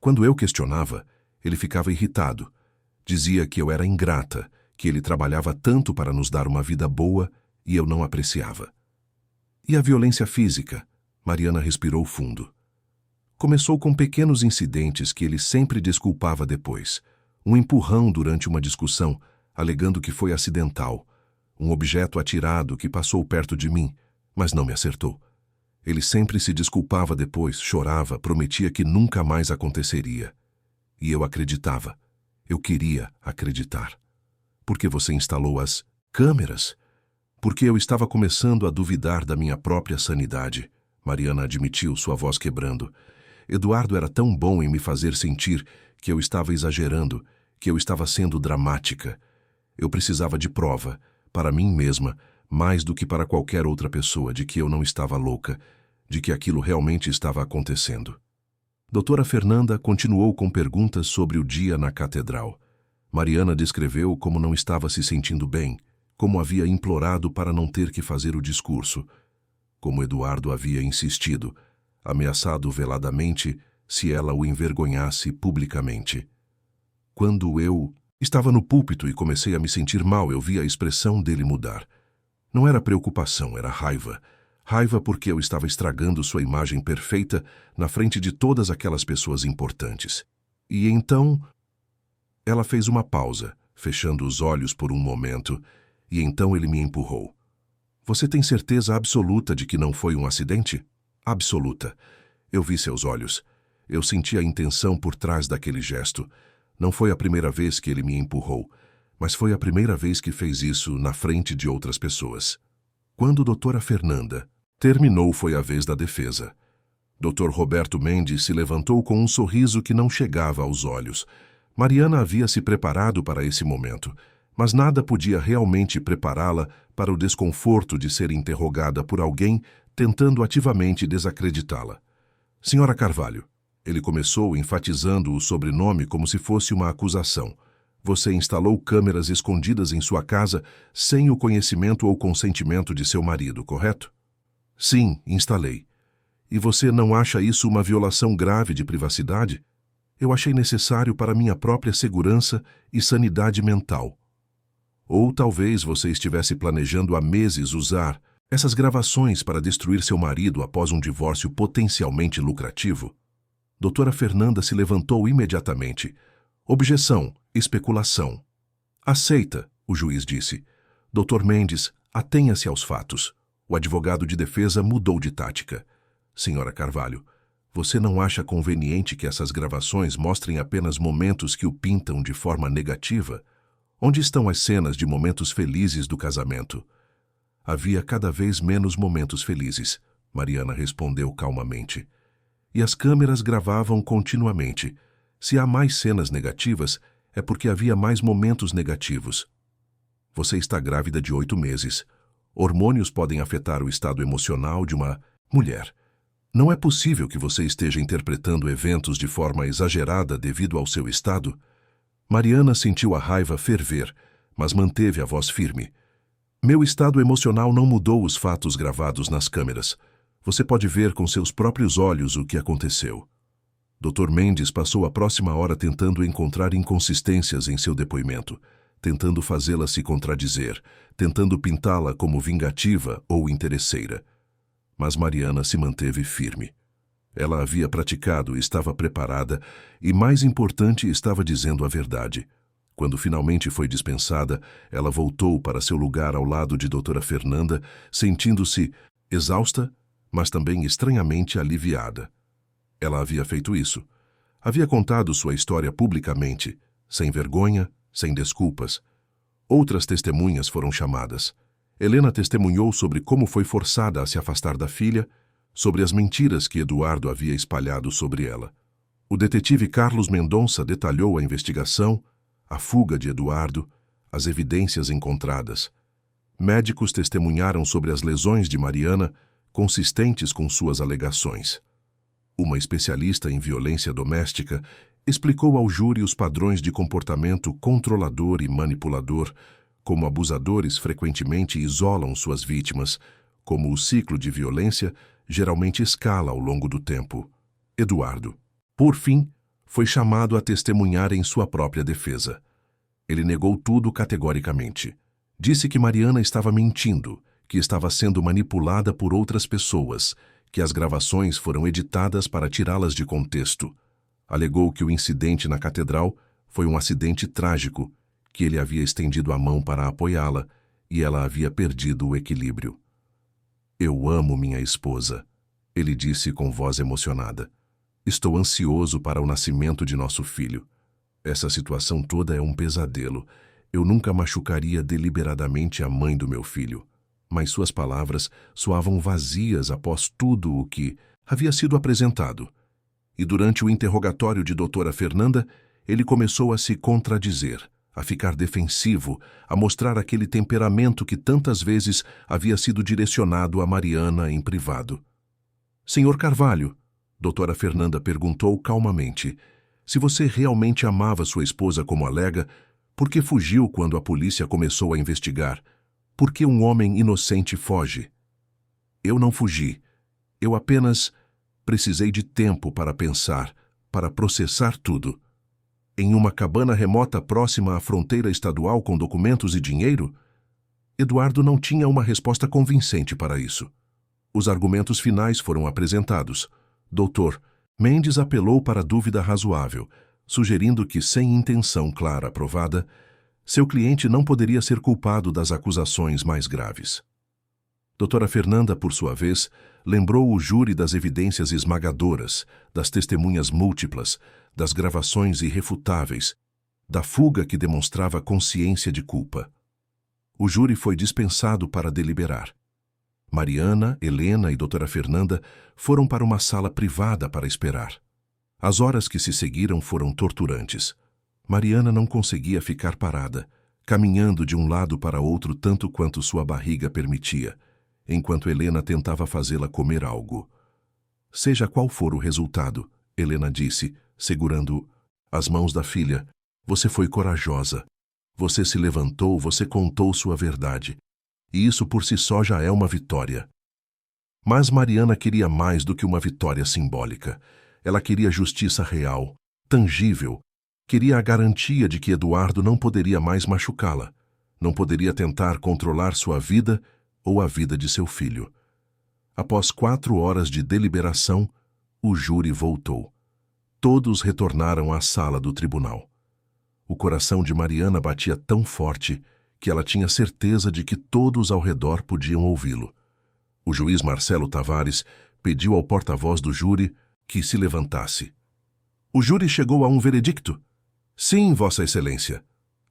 Quando eu questionava, ele ficava irritado. Dizia que eu era ingrata, que ele trabalhava tanto para nos dar uma vida boa e eu não apreciava. E a violência física? Mariana respirou fundo. Começou com pequenos incidentes que ele sempre desculpava depois. Um empurrão durante uma discussão, alegando que foi acidental. Um objeto atirado que passou perto de mim, mas não me acertou. Ele sempre se desculpava depois, chorava, prometia que nunca mais aconteceria. E eu acreditava. Eu queria acreditar. Por que você instalou as câmeras? Porque eu estava começando a duvidar da minha própria sanidade. Mariana admitiu, sua voz quebrando. Eduardo era tão bom em me fazer sentir que eu estava exagerando, que eu estava sendo dramática. Eu precisava de prova, para mim mesma, mais do que para qualquer outra pessoa, de que eu não estava louca, de que aquilo realmente estava acontecendo. Doutora Fernanda continuou com perguntas sobre o dia na catedral. Mariana descreveu como não estava se sentindo bem, como havia implorado para não ter que fazer o discurso, como Eduardo havia insistido, ameaçado veladamente se ela o envergonhasse publicamente. Quando eu estava no púlpito e comecei a me sentir mal, eu vi a expressão dele mudar. Não era preocupação, era raiva. Raiva porque eu estava estragando sua imagem perfeita na frente de todas aquelas pessoas importantes. E então, ela fez uma pausa, fechando os olhos por um momento, e então ele me empurrou. Você tem certeza absoluta de que não foi um acidente? Absoluta. Eu vi seus olhos. Eu senti a intenção por trás daquele gesto. Não foi a primeira vez que ele me empurrou, mas foi a primeira vez que fez isso na frente de outras pessoas. Quando doutora Fernanda terminou, foi a vez da defesa. Dr. Roberto Mendes se levantou com um sorriso que não chegava aos olhos. Mariana havia se preparado para esse momento, mas nada podia realmente prepará-la para o desconforto de ser interrogada por alguém tentando ativamente desacreditá-la. Senhora Carvalho, ele começou enfatizando o sobrenome como se fosse uma acusação. Você instalou câmeras escondidas em sua casa sem o conhecimento ou consentimento de seu marido, correto? Sim, instalei. E você não acha isso uma violação grave de privacidade? Eu achei necessário para minha própria segurança e sanidade mental. Ou talvez você estivesse planejando há meses usar essas gravações para destruir seu marido após um divórcio potencialmente lucrativo? Doutora Fernanda se levantou imediatamente. Objeção, especulação. Aceita, o juiz disse. Dr. Mendes, atenha-se aos fatos. O advogado de defesa mudou de tática. Senhora Carvalho, você não acha conveniente que essas gravações mostrem apenas momentos que o pintam de forma negativa? Onde estão as cenas de momentos felizes do casamento? Havia cada vez menos momentos felizes, Mariana respondeu calmamente. E as câmeras gravavam continuamente. Se há mais cenas negativas, é porque havia mais momentos negativos. Você está grávida de 8 meses. Hormônios podem afetar o estado emocional de uma mulher. Não é possível que você esteja interpretando eventos de forma exagerada devido ao seu estado. Mariana sentiu a raiva ferver, mas manteve a voz firme. Meu estado emocional não mudou os fatos gravados nas câmeras. Você pode ver com seus próprios olhos o que aconteceu. Dr. Mendes passou a próxima hora tentando encontrar inconsistências em seu depoimento, tentando fazê-la se contradizer, tentando pintá-la como vingativa ou interesseira. Mas Mariana se manteve firme. Ela havia praticado, estava preparada e, mais importante, estava dizendo a verdade. Quando finalmente foi dispensada, ela voltou para seu lugar ao lado de doutora Fernanda, sentindo-se exausta, mas também estranhamente aliviada. Ela havia feito isso. Havia contado sua história publicamente, sem vergonha, sem desculpas. Outras testemunhas foram chamadas. Helena testemunhou sobre como foi forçada a se afastar da filha, sobre as mentiras que Eduardo havia espalhado sobre ela. O detetive Carlos Mendonça detalhou a investigação, a fuga de Eduardo, as evidências encontradas. Médicos testemunharam sobre as lesões de Mariana, consistentes com suas alegações. Uma especialista em violência doméstica explicou ao júri os padrões de comportamento controlador e manipulador, como abusadores frequentemente isolam suas vítimas, como o ciclo de violência geralmente escala ao longo do tempo. Eduardo, por fim, foi chamado a testemunhar em sua própria defesa. Ele negou tudo categoricamente. Disse que Mariana estava mentindo, que estava sendo manipulada por outras pessoas, que as gravações foram editadas para tirá-las de contexto. Alegou que o incidente na catedral foi um acidente trágico, que ele havia estendido a mão para apoiá-la e ela havia perdido o equilíbrio. "Eu amo minha esposa", ele disse com voz emocionada. "Estou ansioso para o nascimento de nosso filho. Essa situação toda é um pesadelo. Eu nunca machucaria deliberadamente a mãe do meu filho." Mas suas palavras soavam vazias após tudo o que havia sido apresentado. E durante o interrogatório de doutora Fernanda, ele começou a se contradizer, a ficar defensivo, a mostrar aquele temperamento que tantas vezes havia sido direcionado a Mariana em privado. "Senhor Carvalho", doutora Fernanda perguntou calmamente, "se você realmente amava sua esposa como alega, por que fugiu quando a polícia começou a investigar? Por que um homem inocente foge?" "Eu não fugi. Eu apenas precisei de tempo para pensar, para processar tudo." "Em uma cabana remota próxima à fronteira estadual com documentos e dinheiro?" Eduardo não tinha uma resposta convincente para isso. Os argumentos finais foram apresentados. Doutor Mendes apelou para a dúvida razoável, sugerindo que, sem intenção clara provada, seu cliente não poderia ser culpado das acusações mais graves. Doutora Fernanda, por sua vez, lembrou o júri das evidências esmagadoras, das testemunhas múltiplas, das gravações irrefutáveis, da fuga que demonstrava consciência de culpa. O júri foi dispensado para deliberar. Mariana, Helena e doutora Fernanda foram para uma sala privada para esperar. As horas que se seguiram foram torturantes. Mariana não conseguia ficar parada, caminhando de um lado para outro tanto quanto sua barriga permitia, enquanto Helena tentava fazê-la comer algo. "Seja qual for o resultado", Helena disse, segurando as mãos da filha, "você foi corajosa. Você se levantou, você contou sua verdade. E isso por si só já é uma vitória." Mas Mariana queria mais do que uma vitória simbólica. Ela queria justiça real, tangível. Queria a garantia de que Eduardo não poderia mais machucá-la, não poderia tentar controlar sua vida ou a vida de seu filho. Após 4 horas de deliberação, o júri voltou. Todos retornaram à sala do tribunal. O coração de Mariana batia tão forte que ela tinha certeza de que todos ao redor podiam ouvi-lo. O juiz Marcelo Tavares pediu ao porta-voz do júri que se levantasse. "O júri chegou a um veredicto?" "Sim, Vossa Excelência."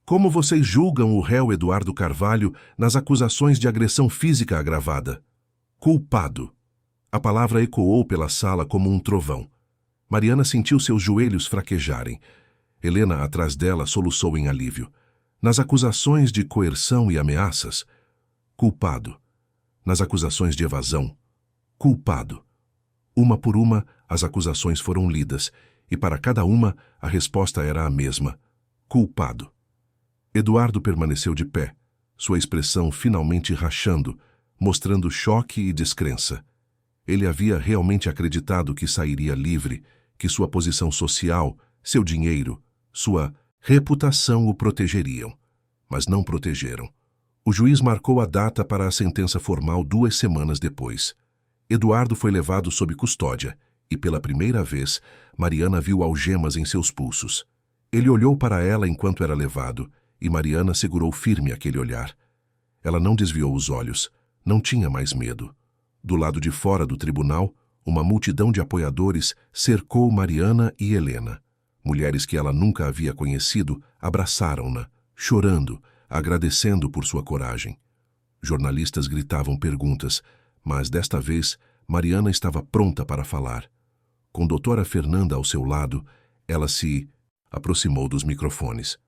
"Como vocês julgam o réu Eduardo Carvalho nas acusações de agressão física agravada?" "Culpado." A palavra ecoou pela sala como um trovão. Mariana sentiu seus joelhos fraquejarem. Helena, atrás dela, soluçou em alívio. "Nas acusações de coerção e ameaças?" "Culpado." "Nas acusações de evasão?" "Culpado." Uma por uma, as acusações foram lidas, e para cada uma, a resposta era a mesma: culpado. Eduardo permaneceu de pé, sua expressão finalmente rachando, mostrando choque e descrença. Ele havia realmente acreditado que sairia livre, que sua posição social, seu dinheiro, sua reputação o protegeriam. Mas não protegeram. O juiz marcou a data para a sentença formal 2 semanas depois. Eduardo foi levado sob custódia e, pela primeira vez, Mariana viu algemas em seus pulsos. Ele olhou para ela enquanto era levado e Mariana segurou firme aquele olhar. Ela não desviou os olhos, não tinha mais medo. Do lado de fora do tribunal, uma multidão de apoiadores cercou Mariana e Helena. Mulheres que ela nunca havia conhecido abraçaram-na, chorando, agradecendo por sua coragem. Jornalistas gritavam perguntas, mas desta vez Mariana estava pronta para falar. Com doutora Fernanda ao seu lado, ela se aproximou dos microfones.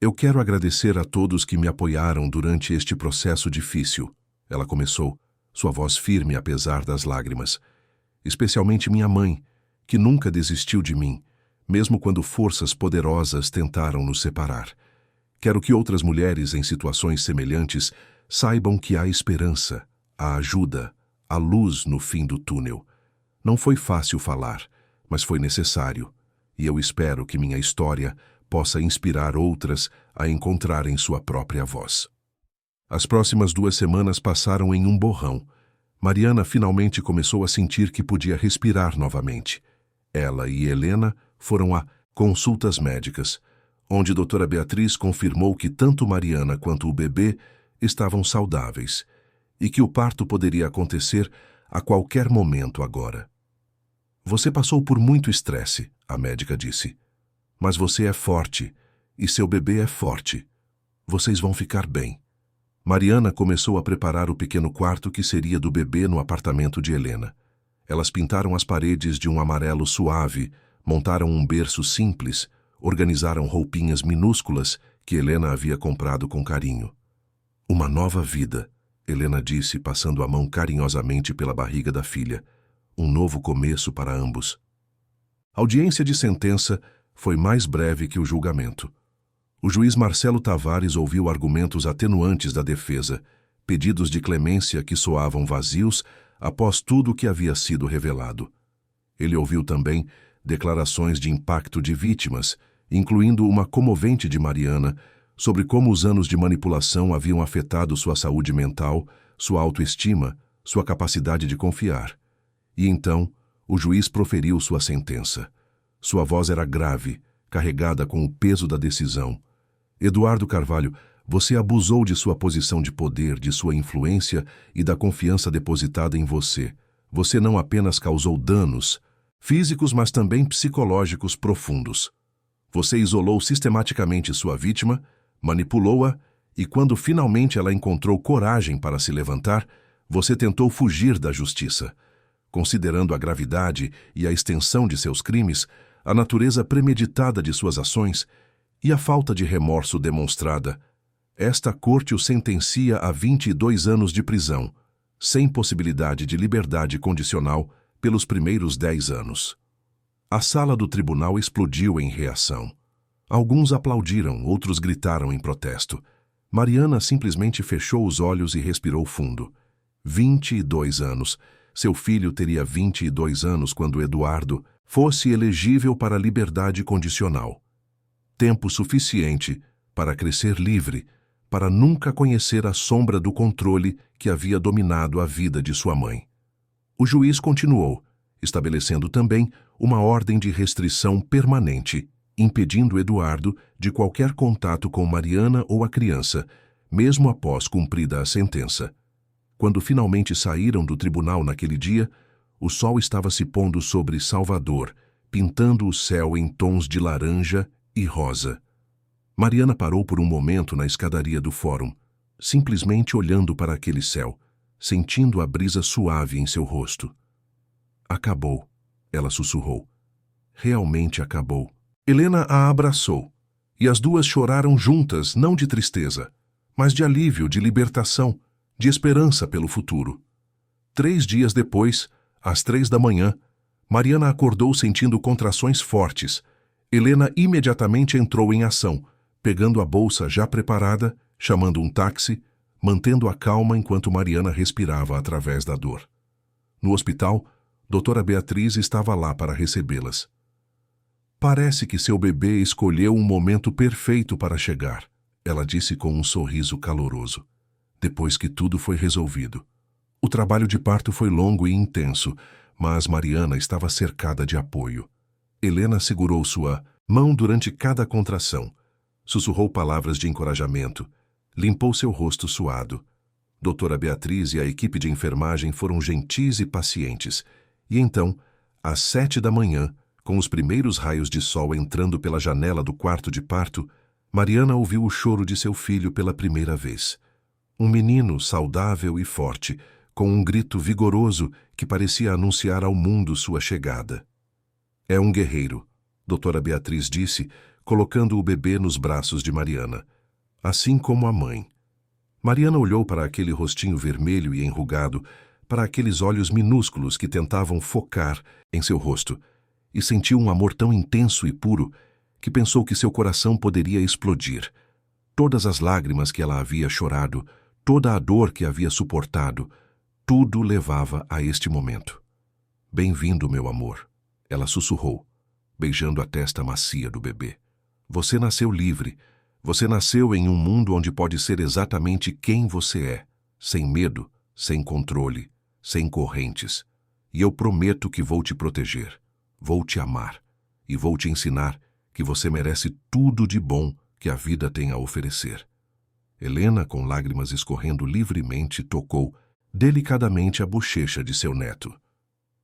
Eu quero agradecer a todos que me apoiaram durante este processo difícil, ela começou, sua voz firme apesar das lágrimas. Especialmente minha mãe, que nunca desistiu de mim, mesmo quando forças poderosas tentaram nos separar. Quero que outras mulheres em situações semelhantes saibam que há esperança, há ajuda, há luz no fim do túnel. Não foi fácil falar, mas foi necessário, e eu espero que minha história possa inspirar outras a encontrarem sua própria voz. As próximas 2 semanas passaram em um borrão. Mariana finalmente começou a sentir que podia respirar novamente. Ela e Helena foram a consultas médicas, onde a doutora Beatriz confirmou que tanto Mariana quanto o bebê estavam saudáveis e que o parto poderia acontecer a qualquer momento agora. Você passou por muito estresse, a médica disse. Mas você é forte e seu bebê é forte. Vocês vão ficar bem. Mariana começou a preparar o pequeno quarto que seria do bebê no apartamento de Helena. Elas pintaram as paredes de um amarelo suave, montaram um berço simples, organizaram roupinhas minúsculas que Helena havia comprado com carinho. Uma nova vida, Helena disse, passando a mão carinhosamente pela barriga da filha. Um novo começo para ambos. A audiência de sentença foi mais breve que o julgamento. O juiz Marcelo Tavares ouviu argumentos atenuantes da defesa, pedidos de clemência que soavam vazios após tudo o que havia sido revelado. Ele ouviu também declarações de impacto de vítimas, incluindo uma comovente de Mariana, sobre como os anos de manipulação haviam afetado sua saúde mental, sua autoestima, sua capacidade de confiar. E então, o juiz proferiu sua sentença. Sua voz era grave, carregada com o peso da decisão. Eduardo Carvalho, você abusou de sua posição de poder, de sua influência e da confiança depositada em você. Você não apenas causou danos físicos, mas também psicológicos profundos. Você isolou sistematicamente sua vítima, manipulou-a e, quando finalmente ela encontrou coragem para se levantar, você tentou fugir da justiça. Considerando a gravidade e a extensão de seus crimes, a natureza premeditada de suas ações e a falta de remorso demonstrada, esta corte o sentencia a 22 anos de prisão, sem possibilidade de liberdade condicional pelos primeiros 10 anos. A sala do tribunal explodiu em reação. Alguns aplaudiram, outros gritaram em protesto. Mariana simplesmente fechou os olhos e respirou fundo. 22 anos. Seu filho teria 22 anos quando Eduardo fosse elegível para a liberdade condicional. Tempo suficiente para crescer livre, para nunca conhecer a sombra do controle que havia dominado a vida de sua mãe. O juiz continuou, estabelecendo também uma ordem de restrição permanente, impedindo Eduardo de qualquer contato com Mariana ou a criança, mesmo após cumprida a sentença. Quando finalmente saíram do tribunal naquele dia, o sol estava se pondo sobre Salvador, pintando o céu em tons de laranja e rosa. Mariana parou por um momento na escadaria do fórum, simplesmente olhando para aquele céu, sentindo a brisa suave em seu rosto. Acabou, ela sussurrou. Realmente acabou. Helena a abraçou, e as duas choraram juntas, não de tristeza, mas de alívio, de libertação, de esperança pelo futuro. 3 dias depois, às 3 da manhã, Mariana acordou sentindo contrações fortes. Helena imediatamente entrou em ação, pegando a bolsa já preparada, chamando um táxi, mantendo a calma enquanto Mariana respirava através da dor. No hospital, doutora Beatriz estava lá para recebê-las. Parece que seu bebê escolheu um momento perfeito para chegar, ela disse com um sorriso caloroso, depois que tudo foi resolvido. O trabalho de parto foi longo e intenso, mas Mariana estava cercada de apoio. Helena segurou sua mão durante cada contração, sussurrou palavras de encorajamento, limpou seu rosto suado. Doutora Beatriz e a equipe de enfermagem foram gentis e pacientes, e então, às 7 da manhã, com os primeiros raios de sol entrando pela janela do quarto de parto, Mariana ouviu o choro de seu filho pela primeira vez. Um menino saudável e forte, com um grito vigoroso que parecia anunciar ao mundo sua chegada. É um guerreiro, doutora Beatriz disse, colocando o bebê nos braços de Mariana, assim como a mãe. Mariana olhou para aquele rostinho vermelho e enrugado, para aqueles olhos minúsculos que tentavam focar em seu rosto, e sentiu um amor tão intenso e puro que pensou que seu coração poderia explodir. Todas as lágrimas que ela havia chorado, toda a dor que havia suportado, tudo levava a este momento. Bem-vindo, meu amor, ela sussurrou, beijando a testa macia do bebê. Você nasceu livre. Você nasceu em um mundo onde pode ser exatamente quem você é, sem medo, sem controle, sem correntes. E eu prometo que vou te proteger, vou te amar e vou te ensinar que você merece tudo de bom que a vida tem a oferecer. Helena, com lágrimas escorrendo livremente, tocou delicadamente a bochecha de seu neto.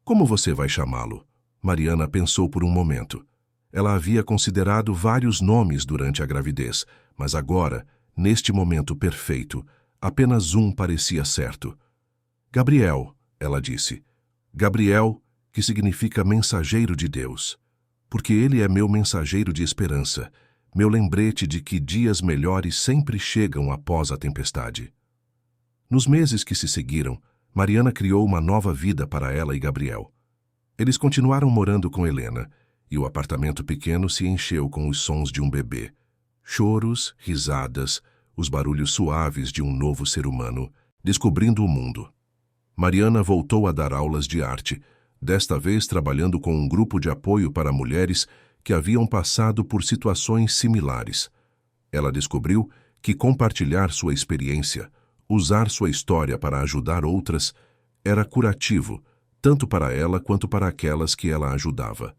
Como você vai chamá-lo? Mariana pensou por um momento. Ela havia considerado vários nomes durante a gravidez, mas agora, neste momento perfeito, apenas um parecia certo. Gabriel, ela disse. Gabriel, que significa mensageiro de Deus. Porque ele é meu mensageiro de esperança, meu lembrete de que dias melhores sempre chegam após a tempestade. Nos meses que se seguiram, Mariana criou uma nova vida para ela e Gabriel. Eles continuaram morando com Helena, e o apartamento pequeno se encheu com os sons de um bebê. Choros, risadas, os barulhos suaves de um novo ser humano, descobrindo o mundo. Mariana voltou a dar aulas de arte, desta vez trabalhando com um grupo de apoio para mulheres que haviam passado por situações similares. Ela descobriu que compartilhar sua experiência, usar sua história para ajudar outras, era curativo, tanto para ela quanto para aquelas que ela ajudava.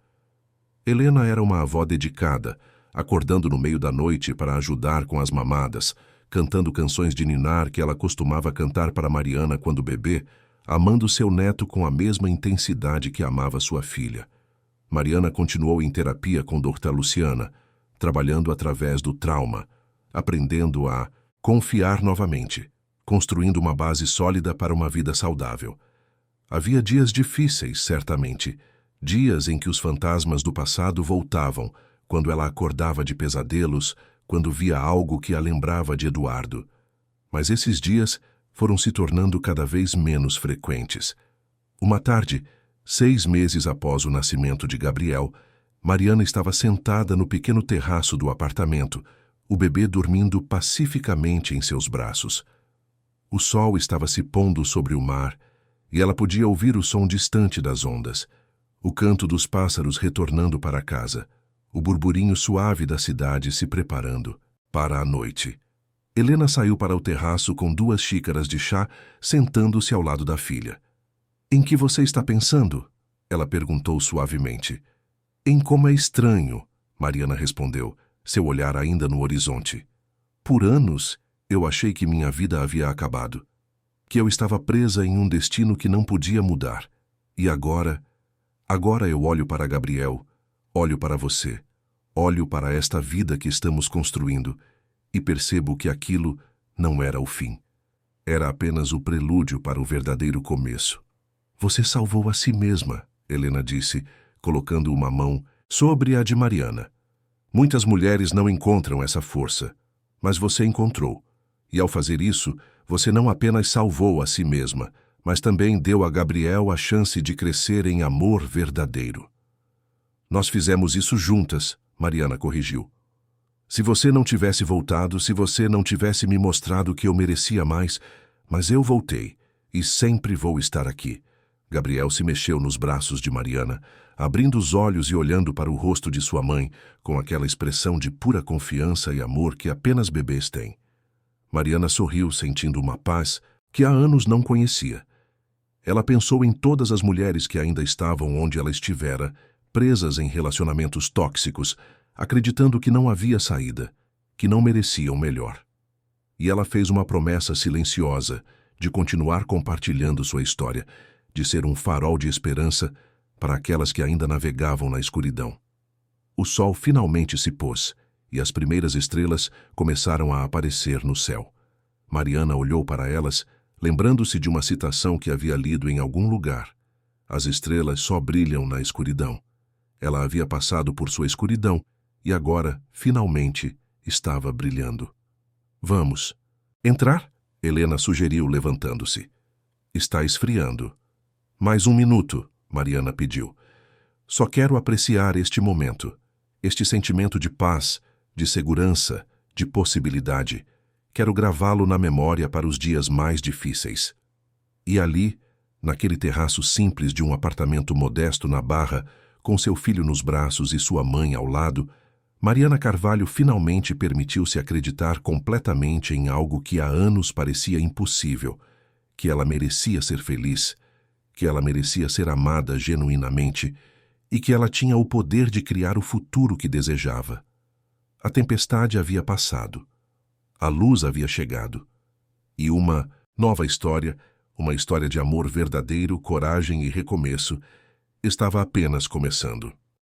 Helena era uma avó dedicada, acordando no meio da noite para ajudar com as mamadas, cantando canções de ninar que ela costumava cantar para Mariana quando bebê, amando seu neto com a mesma intensidade que amava sua filha. Mariana continuou em terapia com Dr. Luciana, trabalhando através do trauma, aprendendo a confiar novamente, construindo uma base sólida para uma vida saudável. Havia dias difíceis, certamente, dias em que os fantasmas do passado voltavam, quando ela acordava de pesadelos, quando via algo que a lembrava de Eduardo. Mas esses dias foram se tornando cada vez menos frequentes. Uma tarde, 6 meses após o nascimento de Gabriel, Mariana estava sentada no pequeno terraço do apartamento, o bebê dormindo pacificamente em seus braços. O sol estava se pondo sobre o mar, e ela podia ouvir o som distante das ondas, o canto dos pássaros retornando para casa, o burburinho suave da cidade se preparando para a noite. Helena saiu para o terraço com 2 xícaras de chá, sentando-se ao lado da filha. Em que você está pensando? Ela perguntou suavemente. Em como é estranho, Mariana respondeu, seu olhar ainda no horizonte. Por anos, eu achei que minha vida havia acabado, que eu estava presa em um destino que não podia mudar. E agora eu olho para Gabriel, olho para você, olho para esta vida que estamos construindo e percebo que aquilo não era o fim. Era apenas o prelúdio para o verdadeiro começo. Você salvou a si mesma, Helena disse, colocando uma mão sobre a de Mariana. Muitas mulheres não encontram essa força, mas você encontrou. E ao fazer isso, você não apenas salvou a si mesma, mas também deu a Gabriel a chance de crescer em amor verdadeiro. Nós fizemos isso juntas, Mariana corrigiu. Se você não tivesse voltado, se você não tivesse me mostrado que eu merecia mais, mas eu voltei, e sempre vou estar aqui. Gabriel se mexeu nos braços de Mariana, abrindo os olhos e olhando para o rosto de sua mãe, com aquela expressão de pura confiança e amor que apenas bebês têm. Mariana sorriu, sentindo uma paz que há anos não conhecia. Ela pensou em todas as mulheres que ainda estavam onde ela estivera, presas em relacionamentos tóxicos, acreditando que não havia saída, que não mereciam melhor. E ela fez uma promessa silenciosa de continuar compartilhando sua história, de ser um farol de esperança para aquelas que ainda navegavam na escuridão. O sol finalmente se pôs, e as primeiras estrelas começaram a aparecer no céu. Mariana olhou para elas, lembrando-se de uma citação que havia lido em algum lugar. As estrelas só brilham na escuridão. Ela havia passado por sua escuridão e agora, finalmente, estava brilhando. Vamos. Entrar? Helena sugeriu, levantando-se. Está esfriando. Mais 1 minuto, Mariana pediu. Só quero apreciar este momento, este sentimento de paz, de segurança, de possibilidade. Quero gravá-lo na memória para os dias mais difíceis. E ali, naquele terraço simples de um apartamento modesto na Barra, com seu filho nos braços e sua mãe ao lado, Mariana Carvalho finalmente permitiu-se acreditar completamente em algo que há anos parecia impossível, que ela merecia ser feliz, que ela merecia ser amada genuinamente e que ela tinha o poder de criar o futuro que desejava. A tempestade havia passado. A luz havia chegado. E uma nova história, uma história de amor verdadeiro, coragem e recomeço, estava apenas começando.